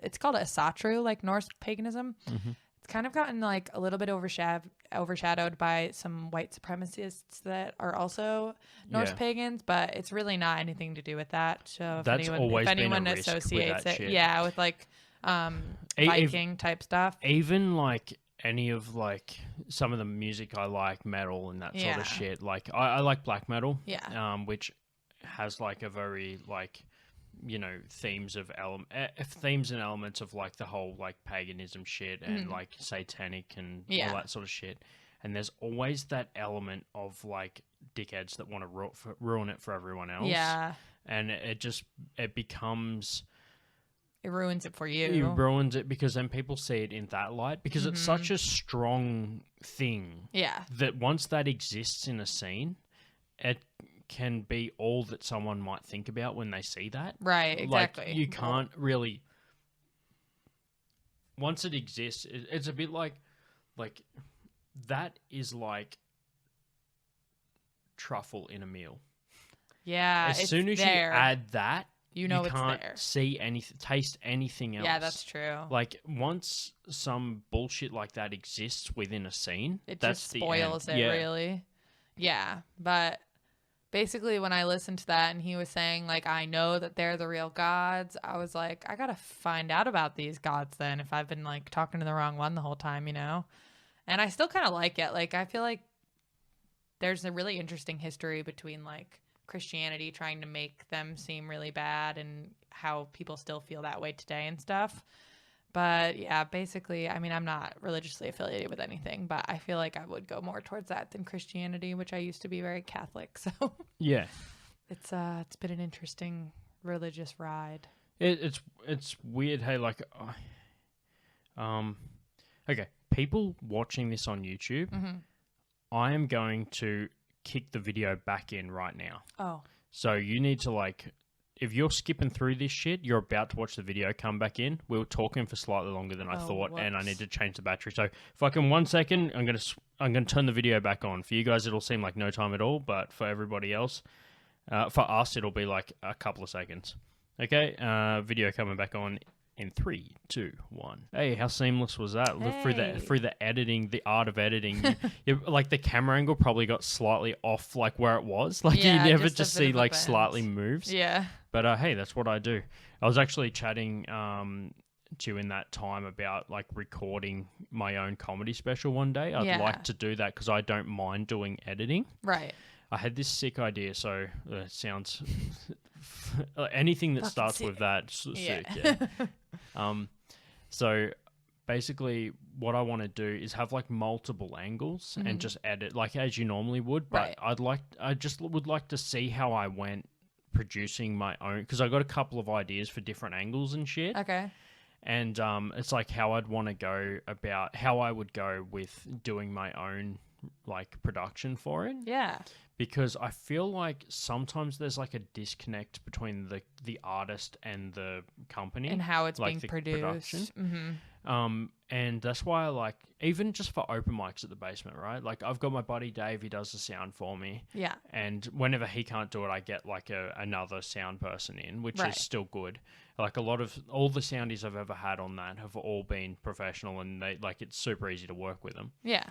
it's called a Satru, like Norse paganism. Mm-hmm. It's kind of gotten like a little bit overshadowed by some white supremacists that are also Norse pagans, but it's really not anything to do with that. So if anyone associates it, shit. With like Viking type stuff. Even like any of like some of the music I like, metal and that sort of shit. Like I like black metal, which has like a very like, you know, themes and elements of like the whole like paganism shit and like satanic and all that sort of shit. And there's always that element of like dickheads that want to ruin it for everyone else. Yeah, and it becomes. It ruins it for you. It ruins it because then people see it in that light because it's such a strong thing. Yeah. That once that exists in a scene, it can be all that someone might think about when they see that. Right, exactly. Like, you can't really... Once it exists, it's a bit like that is like truffle in a meal. Yeah, as soon as you add that, you know it's can't there. See anything, taste anything else. Yeah, that's true. Like once some bullshit like that exists within a scene, it that's just spoils it, really. Yeah, but basically when I listened to that and he was saying like, I know that they're the real gods, I was like, I gotta find out about these gods then if I've been like talking to the wrong one the whole time, you know? And I still kind of like it. Like I feel like there's a really interesting history between like Christianity trying to make them seem really bad and how people still feel that way today and stuff. But yeah, basically, I mean, I'm not religiously affiliated with anything, but I feel like I would go more towards that than Christianity, which I used to be very Catholic. So yeah, it's been an interesting religious ride. It's weird. Hey, like, okay, people watching this on YouTube, I am going to kick the video back in right now. Oh. So you need to like, if you're skipping through this shit, you're about to watch the video, come back in. We were talking for slightly longer than I thought, and I need to change the battery. So fucking 1 second, I'm gonna turn the video back on. For you guys, it'll seem like no time at all, but for everybody else, for us, it'll be like a couple of seconds. Okay, video coming back on in 3, 2, 1. Hey, how seamless was that? Hey. Through the editing, the art of editing, like the camera angle probably got slightly off, like where it was. Like you never just see like slightly moves. Yeah. But hey, that's what I do. I was actually chatting to you in that time about like recording my own comedy special one day. I'd like to do that because I don't mind doing editing. Right. I had this sick idea, so it sounds anything that starts with that sick. Yeah. So basically, what I want to do is have like multiple angles and just edit like as you normally would. But I just would like to see how I went producing my own because I got a couple of ideas for different angles and shit. Okay. And it's like how I'd want to go about how I would go with doing my own like production for it. Yeah. Because I feel like sometimes there's like a disconnect between the artist and the company and how it's like being produced. And that's why I like even just for open mics at the basement, right? Like I've got my buddy Dave, he does the sound for me. Yeah. And whenever he can't do it, I get like another sound person in, which is still good. Like all the soundies I've ever had on that have all been professional and they like it's super easy to work with them. Yeah.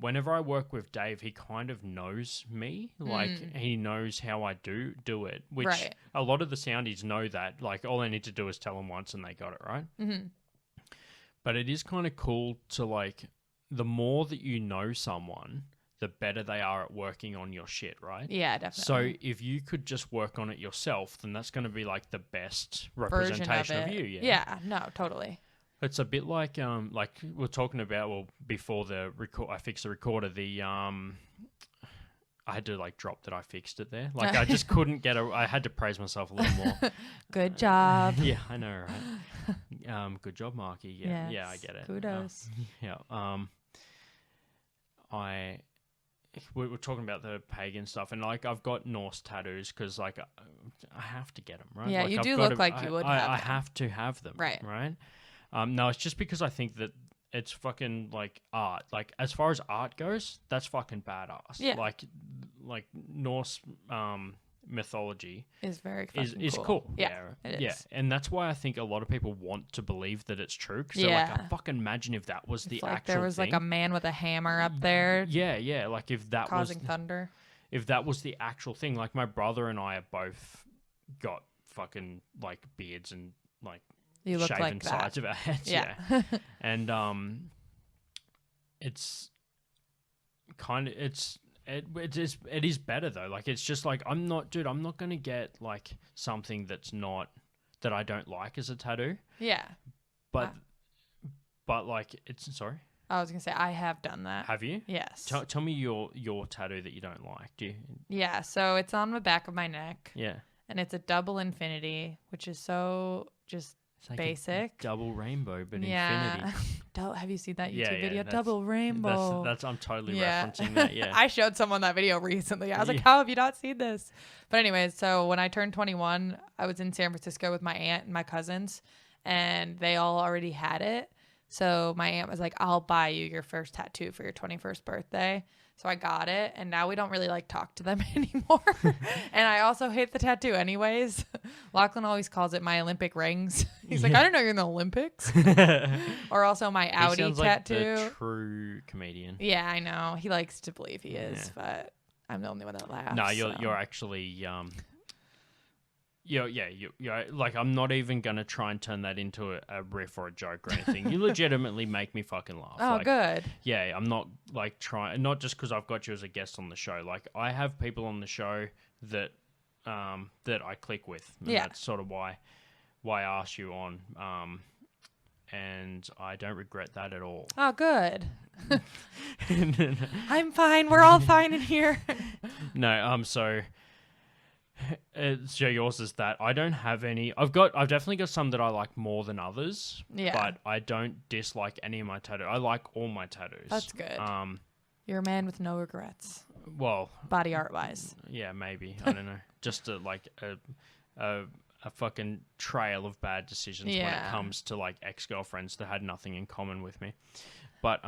Whenever I work with Dave, he kind of knows me. Like he knows how I do it, which a lot of the soundies know that. Like all I need to do is tell them once and they got it, right? Mm-hmm. But it is kind of cool to like, the more that you know someone, the better they are at working on your shit, right? Yeah, definitely. So if you could just work on it yourself, then that's going to be like the best representation of you. Yeah, no, totally. It's a bit like we're talking about. Well, before I fixed the recorder. I had to drop that I fixed it there. I just couldn't get I had to praise myself a little more. Good job. Yeah, I know, right? Good job, Marky. Yeah, yeah, I get it. Kudos. We were talking about the pagan stuff, and I've got Norse tattoos because I have to get them, right? Yeah, you do look like you would have them. I have to have them, right? No, it's just because I think that it's fucking art. As far as art goes, that's fucking badass. Yeah. Norse mythology is very is cool. Yeah, it is. And that's why I think a lot of people want to believe that it's true. Cause I fucking imagine if that was the actual there was thing. a man with a hammer up there. Yeah. If that causing thunder. If that was the actual thing, my brother and I have both got fucking beards and you look shaven like that. sides of our heads. Yeah. And it's kind of it is better though. It's just I'm not gonna get something that I don't like as a tattoo. Yeah. But it's sorry. I was gonna say I have done that. Have you? Yes. Tell me your tattoo that you don't like. Do you? Yeah. So it's on the back of my neck. Yeah. And it's a double infinity, which is so just basic. A double rainbow, but infinity. Have you seen that YouTube video? Double rainbow. That's I'm totally referencing that. Yeah. I showed someone that video recently. I was like, how have you not seen this? But anyways, so when I turned 21, I was in San Francisco with my aunt and my cousins, and they all already had it. So my aunt was like, I'll buy you your first tattoo for your 21st birthday. So I got it, and now we don't really talk to them anymore. And I also hate the tattoo anyways. Lachlan always calls it my Olympic rings. He's like, I don't know you're in the Olympics. Or also my Audi sounds tattoo. Like the true comedian. Yeah, I know. He likes to believe he is, but I'm the only one that laughs. No, you're actually you're I'm not even gonna try and turn that into a riff or a joke or anything. You legitimately make me fucking laugh. Oh, good. Yeah, I'm not trying, not just because I've got you as a guest on the show. I have people on the show that that I click with. And that's sort of why I asked you on. And I don't regret that at all. Oh, good. I'm fine. We're all fine in here. No, so yours is that I don't have any. I've definitely got some that I like more than others. Yeah. But I don't dislike any of my tattoos. I like all my tattoos. That's good. You're a man with no regrets. Well, body art wise. Yeah, maybe. I don't know. Just a fucking trail of bad decisions when it comes to ex-girlfriends that had nothing in common with me. But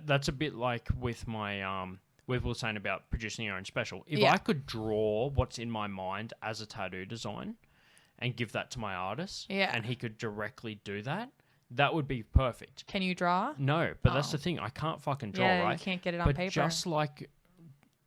that's a bit like with my we were saying about producing your own special. If I could draw what's in my mind as a tattoo design and give that to my artist, and he could directly do that, that would be perfect. Can you draw? No, but that's the thing. I can't fucking draw, right? You can't get it on paper. But just like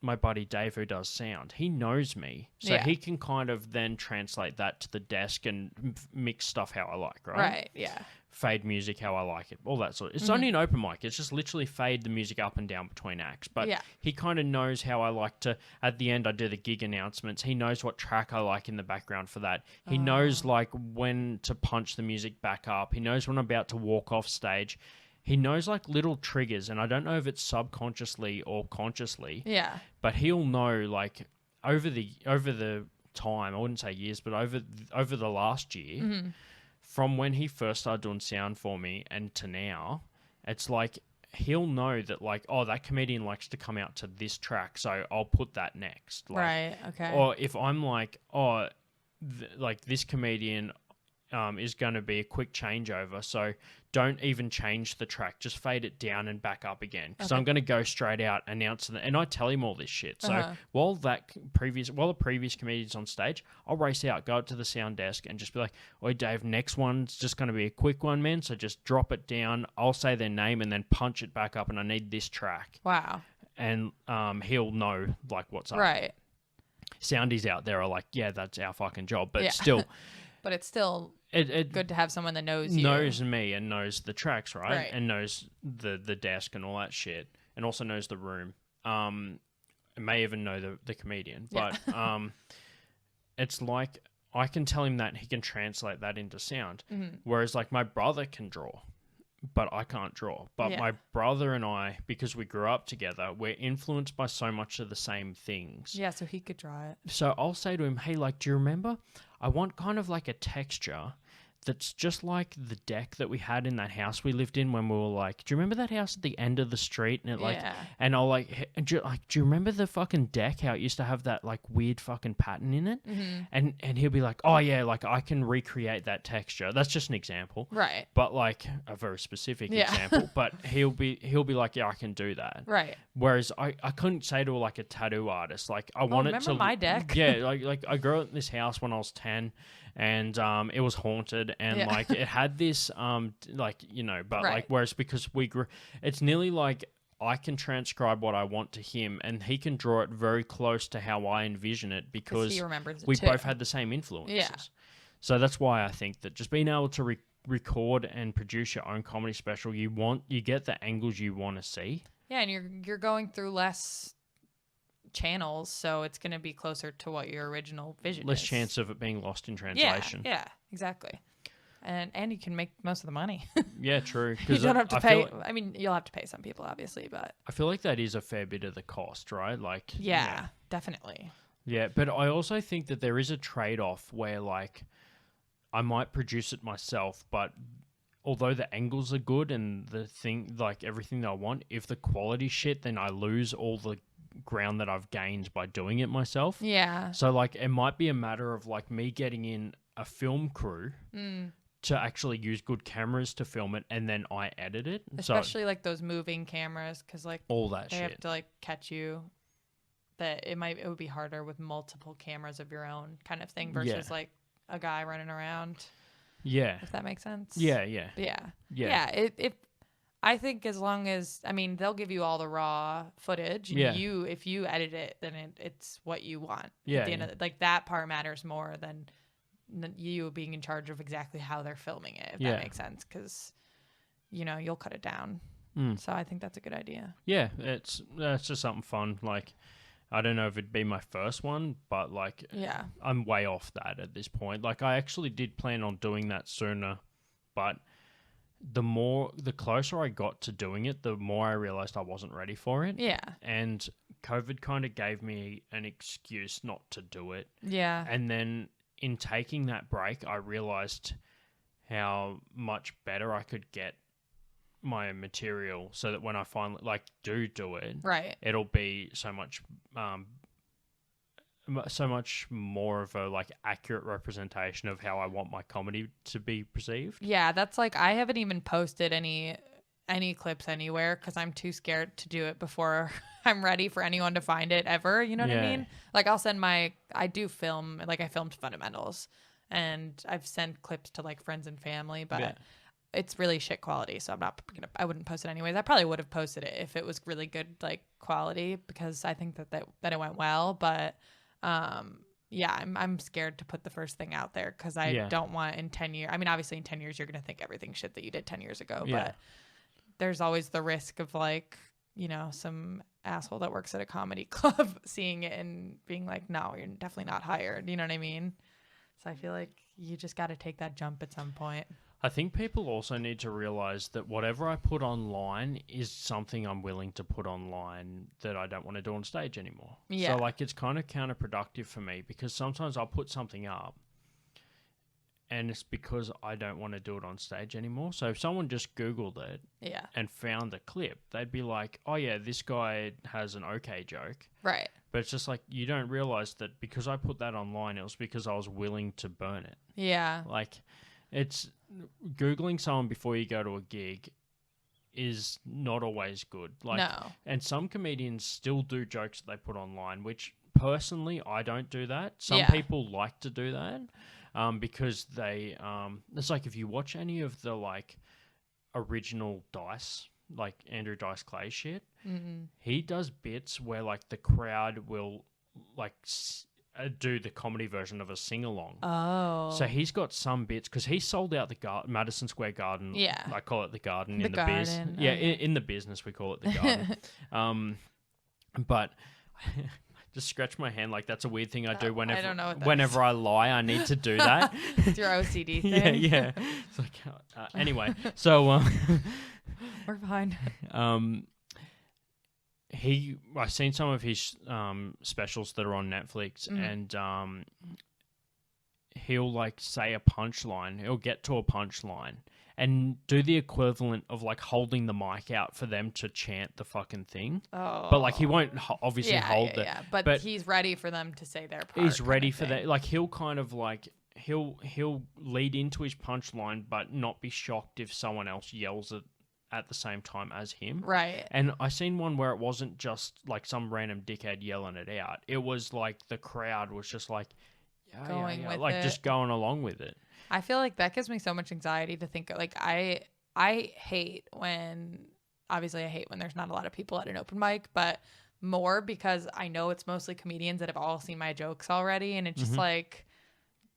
my buddy Dave who does sound, he knows me. So he can kind of then translate that to the desk and mix stuff how I like, right? Right, yeah. Fade music how I like it, all that sort of. It's only an open mic. It's just literally fade the music up and down between acts. But he kind of knows how I like to. At the end, I do the gig announcements. He knows what track I like in the background for that. He knows when to punch the music back up. He knows when I'm about to walk off stage. He knows little triggers, and I don't know if it's subconsciously or consciously. Yeah. But he'll know over the time. I wouldn't say years, but over the last year. Mm-hmm. From when he first started doing sound for me and to now, it's he'll know that that comedian likes to come out to this track, so I'll put that next. Right, okay. Or if I'm this comedian is going to be a quick changeover, so don't even change the track, just fade it down and back up again, because I'm going to go straight out, announce it, and I tell him all this shit. So while the previous comedian's on stage, I'll race out, go up to the sound desk and just be like, "Oi Dave, next one's just going to be a quick one, man, so just drop it down, I'll say their name and then punch it back up, and I need this track." Wow. And he'll know what's up. Right. Soundies out there are yeah, that's our fucking job, but still. But it's still good to have someone that knows you. Knows me and knows the tracks, right? And knows the desk and all that shit, and also knows the room. May even know the comedian. But it's I can tell him that, he can translate that into sound. Mm-hmm. Whereas like my brother can draw, but I can't draw. But Yeah. my brother and I, because we grew up together, we're influenced by so much of the same things. Yeah, so he could draw it. So I'll say to him, hey, like, do you remember? I want kind of like a texture that's just like the deck that we had in that house we lived in when we were like, do you remember that house at the end of the street? And it like, Yeah. and I'll like, do you remember the fucking deck, how it used to have that like weird fucking pattern in it? Mm-hmm. And he'll be like, oh yeah, like I can recreate that texture. That's just an example. Right. But like a very specific Yeah. example. But he'll be like, yeah, I can do that. Right. Whereas I couldn't say to like a tattoo artist, like I wanted remember to my deck? Yeah, like I grew up in this house when I was 10, and it was haunted, and Yeah. like it had this like, you know, but Right. like, whereas because we grew, it's nearly like I can transcribe what I want to him, and he can draw it very close to how I envision it, because he remembers it we too. both had the same influences. Yeah. So that's why I think that just being able to record and produce your own comedy special, you get the angles you want to see. Yeah, and you're going through less channels, so it's going to be closer to what your original vision Less is. chance of it being lost in translation. Yeah, exactly. And you can make most of the money. Yeah, true. You don't have to I pay. feel like- I mean, you'll have to pay some people, obviously, but I feel like that is a fair bit of the cost, right? Like, yeah, definitely. yeah. But I also think that there is a trade-off where, like, I might produce it myself, but although the angles are good and the thing, like everything that I want, if the quality's shit, then I lose all the ground that I've gained by doing it myself. Yeah. So, like, it might be a matter of, like, me getting in a film crew to actually use good cameras to film it, and then I edit it. Especially like those moving cameras, because like all that they shit. have to like catch you. That it would be harder with multiple cameras of your own kind of thing versus like a guy running around. Yeah. If that makes sense. Yeah. If I think as long as, I mean, they'll give you all the raw footage. And Yeah. if you edit it, then it's what you want. Yeah, At the end of like that part matters more than you being in charge of exactly how they're filming it. If that makes sense, because you'll cut it down. So I think that's a good idea. Yeah, it's just something fun. Like, I don't know if it'd be my first one, but like, Yeah. I'm way off that at this point. Like, I actually did plan on doing that sooner, but the closer I got to doing it, the more I realized I wasn't ready for it. Yeah. And COVID kind of gave me an excuse not to do it. Yeah. And then in taking that break, I realized how much better I could get my material, so that when I finally do it, Right. it'll be so much more of a accurate representation of how I want my comedy to be perceived. Yeah, that's like I haven't even posted any clips anywhere because I'm too scared to do it before I'm ready for anyone to find it ever. You know what I Yeah. mean? Like I do film, like I filmed fundamentals and I've sent clips to like friends and family, but Yeah. it's really shit quality. So I wouldn't post it anyways. I probably would have posted it if it was really good, like quality, because I think that it went well. But yeah, I'm scared to put the first thing out there because I don't want in 10 years. I mean, obviously in 10 years, you're going to think everything shit that you did 10 years ago, Yeah. but there's always the risk of some asshole that works at a comedy club seeing it and being like, no, you're definitely not hired. You know what I mean? So I feel like you just got to take that jump at some point. I think people also need to realize that whatever I put online is something I'm willing to put online that I don't want to do on stage anymore. Yeah. So it's kind of counterproductive for me, because sometimes I'll put something up and it's because I don't want to do it on stage anymore. So if someone just Googled it Yeah. and found the clip, they'd be like, oh yeah, this guy has an okay joke. Right. But it's just like, you don't realize that because I put that online, it was because I was willing to burn it. Yeah. It's Googling someone before you go to a gig is not always good. No. And some comedians still do jokes that they put online, which personally I don't do that. Some Yeah. people like to do that because they it's like if you watch any of the original Dice, like Andrew Dice Clay shit, he does bits where the crowd will do the comedy version of a sing-along. Oh. So he's got some bits, because he sold out the Madison Square Garden. Yeah. I call it the Garden The in the biz. Garden, Yeah, okay. in the business we call it the Garden. But Just scratch my hand. Like, that's a weird thing I do I don't know what that whenever I lie. I need to do that. It's your OCD thing. Yeah. It's like, anyway, so We're fine. I've seen some of his specials that are on Netflix, and he'll like say a punchline. He'll get to a punchline and do the equivalent of like holding the mic out for them to chant the fucking thing. Oh. But like he won't obviously hold it. Yeah. But he's ready for them to say their part. He's ready for that. Like he'll kind of like he'll lead into his punchline, but not be shocked if someone else yells it at the same time as him. Right. And I seen one where it wasn't just like some random dickhead yelling it out. It was like the crowd was just like going with like it. just going along with it. I feel like that gives me so much anxiety to think. Like I hate when, obviously I hate when there's not a lot of people at an open mic, but more because I know it's mostly comedians that have all seen my jokes already, and it just like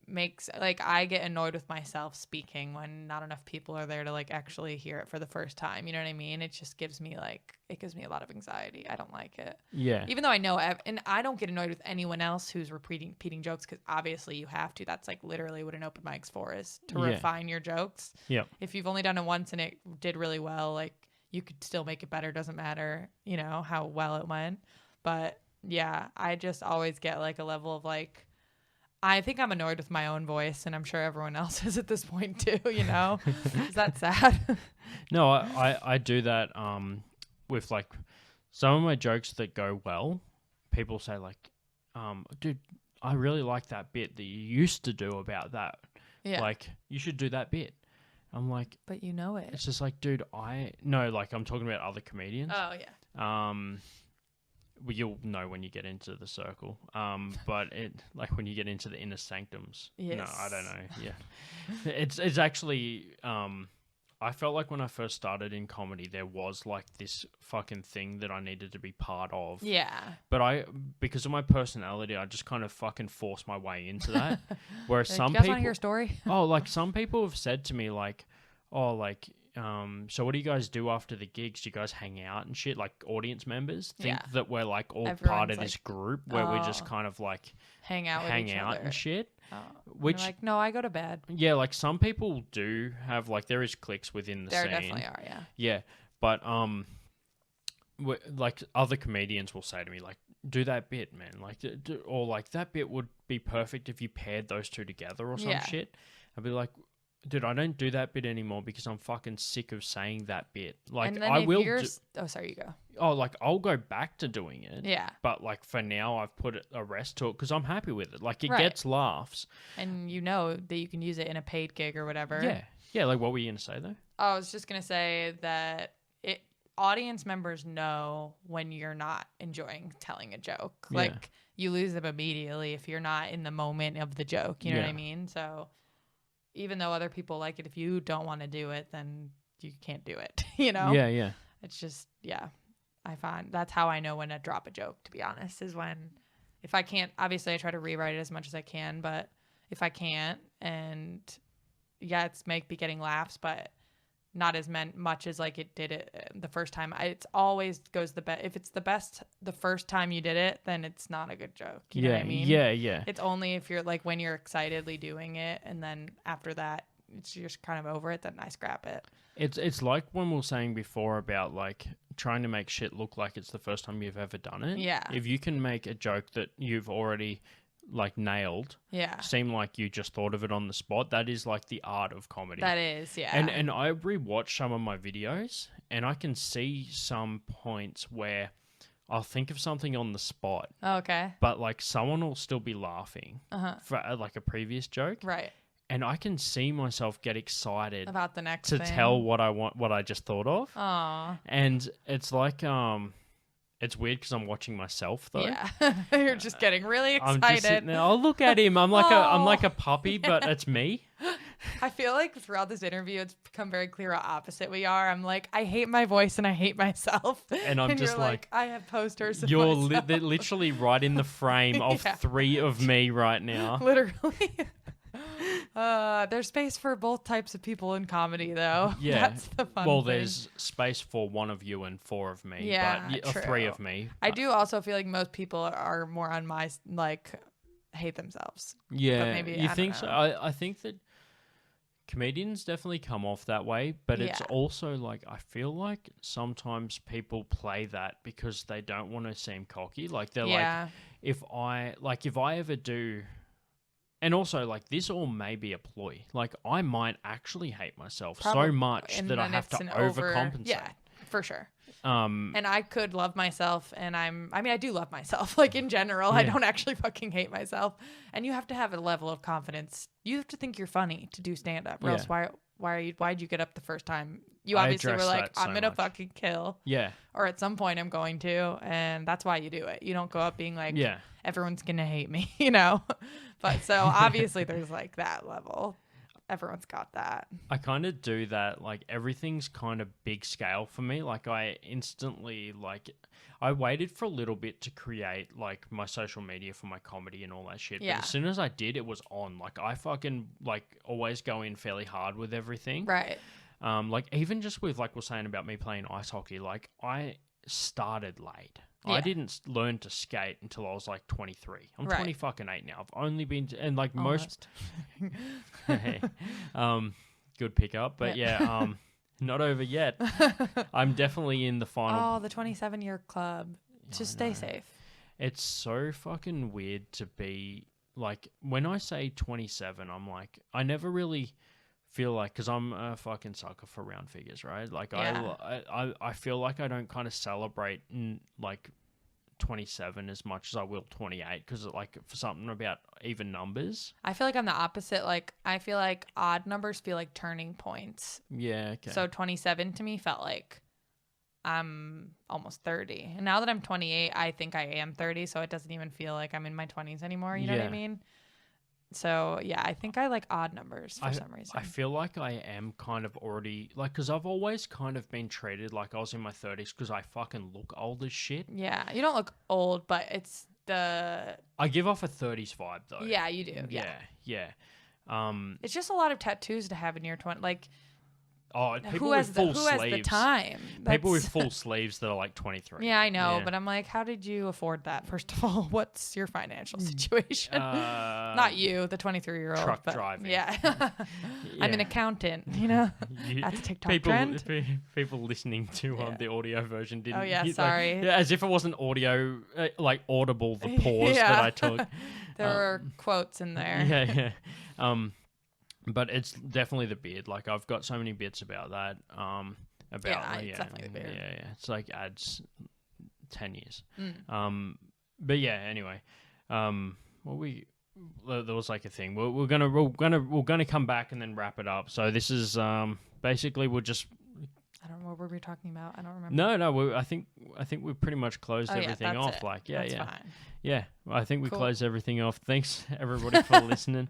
makes like I get annoyed with myself speaking when not enough people are there to like actually hear it for the first time. You know what I mean? It just gives me a lot of anxiety. I don't like it. Yeah. Even though I know, and I don't get annoyed with anyone else who's repeating jokes, because obviously you have to. That's like literally what an open mic's for, is to refine your jokes. Yeah. If you've only done it once and it did really well, like you could still make it better. Doesn't matter, you know, how well it went. But yeah, I just always get like a level of like, I think I'm annoyed with my own voice, and I'm sure everyone else is at this point too, you know? Is that sad? No, I do that with like some of my jokes that go well. People say like, dude, I really like that bit that you used to do about that. Yeah. Like, you should do that bit. I'm like, but you know it. it's just like, dude, no, like I'm talking about other comedians. Oh, yeah. Well, you'll know when you get into the circle. But it like when you get into the inner sanctums. Yes. No, I don't know. Yeah. It's actually I felt like when I first started in comedy there was like this fucking thing that I needed to be part of. Yeah. But because of my personality, I just kind of fucking forced my way into that. Whereas Like, some you guys people want to hear a story? like some people have said to me like, oh, like so what do you guys do after the gigs? Do you guys hang out and shit? Like audience members think that we're like all part of this group where we just kind of like hang out and shit. Oh. Which like, no, I go to bed. Yeah, like some people do have like there is cliques within the There scene. definitely are, yeah. Yeah, but like other comedians will say to me like, do that bit, man. Like, or like that bit would be perfect if you paired those two together or some shit. I'd be like, dude, I don't do that bit anymore because I'm fucking sick of saying that bit. Like, and then I if will. Oh, sorry, you go. Oh, like I'll go back to doing it. Yeah. But like for now, I've put a rest to it because I'm happy with it. Like it Right. gets laughs. And you know that you can use it in a paid gig or whatever. Yeah. Yeah. Like what were you gonna say though? I was just gonna say that audience members know when you're not enjoying telling a joke. Yeah. Like you lose them immediately if you're not in the moment of the joke. You know what I mean? So even though other people like it, if you don't want to do it, then you can't do it. You know? Yeah. Yeah. It's just, I find that's how I know when to drop a joke, to be honest, is when, if I can't, obviously I try to rewrite it as much as I can, but if I can't, and it's be getting laughs, but not as much as like it did it the first time. It's always goes the best. If it's the best the first time you did it, then it's not a good joke. You know what I mean? Yeah. Yeah. It's only if you're like when you're excitedly doing it, and then after that, it's just kind of over it, then I scrap it. It's like when we were saying before about like trying to make shit look like it's the first time you've ever done it. Yeah. If you can make a joke that you've already like nailed, seem like you just thought of it on the spot, that is like the art of comedy. That is, yeah. And I rewatch some of my videos and I can see some points where I'll think of something on the spot. Oh, okay. But like someone will still be laughing for like a previous joke. Right. And I can see myself get excited about the next to thing. tell what I just thought of. Aww. And it's like it's weird because I'm watching myself though. Yeah. You're just getting really excited. I'm just sitting there, oh, look at him. I'm like a puppy, but it's me. I feel like throughout this interview, it's become very clear how opposite we are. I'm like, I hate my voice and I hate myself. And I'm just you're like, I have posters of you're myself. they're literally right in the frame of 3 of me right now. Literally. There's space for both types of people in comedy, though. Yeah. That's the fun Well, thing. there's space for one of you and four of me. Yeah, but, or true. three of me. I do also feel like most people are more on my, hate themselves. Yeah. But maybe, you I don't think so? know. I think that comedians definitely come off that way, but it's Yeah. also like, I feel like sometimes people play that because they don't want to seem cocky. Like, they're Yeah. like, if I ever do, and also like this all may be a ploy. Like, I might actually hate myself so much And that I then have it's to an overcompensate. Yeah, for sure. Um, And I could love myself, and I do love myself. Like, in general, I Yeah. don't actually fucking hate myself. And you have to have a level of confidence. You have to think you're funny to do stand up, or Yeah. else why'd you get up the first time? You I obviously were address like, that so I'm gonna much. fucking kill, yeah. or at some point I'm going to, and that's why you do it. You don't go up being like, Yeah. everyone's gonna hate me, you know. But so obviously there's like that level. Everyone's got that. I kind of do that. Like, everything's kind of big scale for me. Like, I instantly, like, I waited for a little bit to create like my social media for my comedy and all that shit. Yeah. But as soon as I did, it was on. Like, I fucking like always go in fairly hard with everything. Right. Like, even just with like we're saying about me playing ice hockey, like, I started late. I Yeah. didn't learn to skate until I was like 23. I'm Right. 20 fucking 8 now. I've only been and like most good pickup, but yeah, not over yet. I'm definitely in the final. Oh, the 27-year club. Just stay safe. It's so fucking weird to be like, when I say 27, I'm like, I never really feel like, because I'm a fucking sucker for round figures, right? Like, Yeah. I feel like I don't kind of celebrate like 27 as much as I will 28, because like for something about even numbers. I feel like I'm the opposite. Like, I feel like odd numbers feel like turning points. Yeah. Okay. So 27 to me felt like I'm almost 30. And now that I'm 28, I think I am 30. So it doesn't even feel like I'm in my 20s anymore. You know what I Yeah. mean? So yeah, I think I like odd numbers for some reason. I feel like I am kind of already, like, because I've always kind of been treated like I was in my 30s because I fucking look old as shit. Yeah, you don't look old, but it's the... I give off a 30s vibe, though. Yeah, you do. Yeah. Yeah. It's just a lot of tattoos to have in your 20s. Like, Oh, people who has with the full sleeves. time? People with That's- full sleeves that are like 23. Yeah, I know, Yeah. but I'm like, how did you afford that? First of all, what's your financial situation? Not you, the 23-year-old. truck but driving. Yeah. I'm an Yeah. accounnt, you know? You- That's a TikTok people, trend. People listening to Yeah. the audio version didn't. Oh, yeah, like, sorry. yeah, as if it wasn't audio, like audible, the pause Yeah. that I took. There were quotes in there. Yeah. But it's definitely the beard. Like, I've got so many bits about that. Yeah, it's definitely the beard. Yeah. It's like adds 10 years. Mm. But yeah. Anyway, there was like a thing. We're gonna come back and then wrap it up. So this is basically we'll just. I don't know what we were talking about. I don't remember. No. I think we pretty much closed Oh, yeah, everything that's off. it. Like, yeah, That's yeah. fine. Yeah, I think we Cool. closed everything off. Thanks everybody for listening.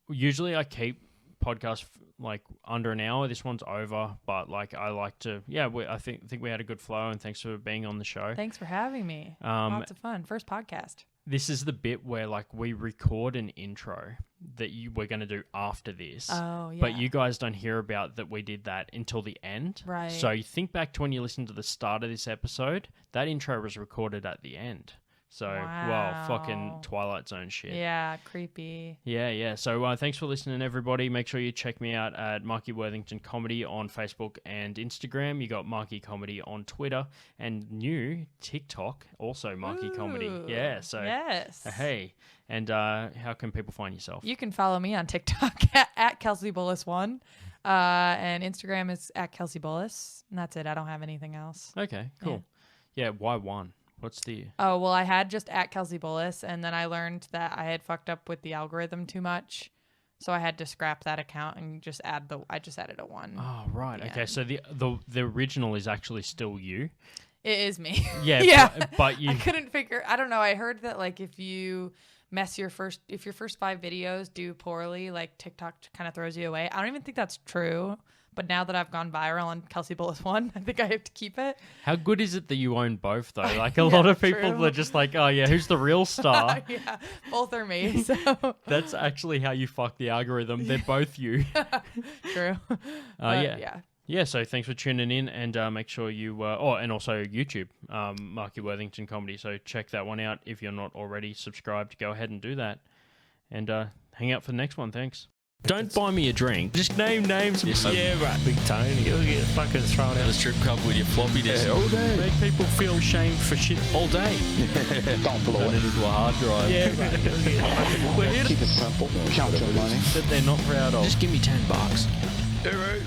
Usually I keep podcasts like under an hour. This one's over, but like I like to. Yeah, I think we had a good flow, and thanks for being on the show. Thanks for having me. Lots of fun. First podcast. This is the bit where like we record an intro that we're going to do after this. Oh, yeah. But you guys don't hear about that we did that until the end. Right. So you think back to when you listen to the start of this episode, that intro was recorded at the end. So, wow, fucking Wow. Twilight Zone shit. Yeah, creepy. Yeah. So thanks for listening, everybody. Make sure you check me out at Marky Worthington Comedy on Facebook and Instagram. You got Marky Comedy on Twitter, and new TikTok, also Marky Comedy. Ooh, Yeah, so yes. hey. And how can people find yourself? You can follow me on TikTok at Kelsey Bullis 1. And Instagram is at Kelsey Bullis. And that's it. I don't have anything else. Okay, cool. Yeah, why one? What's the... Oh, well, I had just at Kelsey Bullis, and then I learned that I had fucked up with the algorithm too much. So I had to scrap that account and just I just added a 1. Oh, right. Yeah. Okay, so the original is actually still you. It is me. Yeah, Yeah. but you... I couldn't figure, I don't know. I heard that like if your first 5 videos do poorly, like TikTok kind of throws you away. I don't even think that's true, But now that I've gone viral on Kelsey Bullis 1, I think I have to keep it. How good is it that you own both, though? Like, a lot of people true. are just like, oh, yeah, who's the real star? Yeah, both are me. So That's actually how you fuck the algorithm. They're both you. true. Yeah. Yeah, so thanks for tuning in, and make sure you, and also YouTube, Marky Worthington Comedy. So check that one out. If you're not already subscribed, go ahead and do that. And hang out for the next one. Thanks. Don't buy me a drink. Just name names. Yeah, right, Big Tony. You'll get fucking thrown out of the strip club with your floppy disk. Yeah, all day. Make people feel shame for shit all day. Don't blow Turn it. it into a hard drive. Yeah, right. You'll get fucking... We're here to... Keep it simple. Count your money. That they're not proud of. Just give me $10. Yeah, right.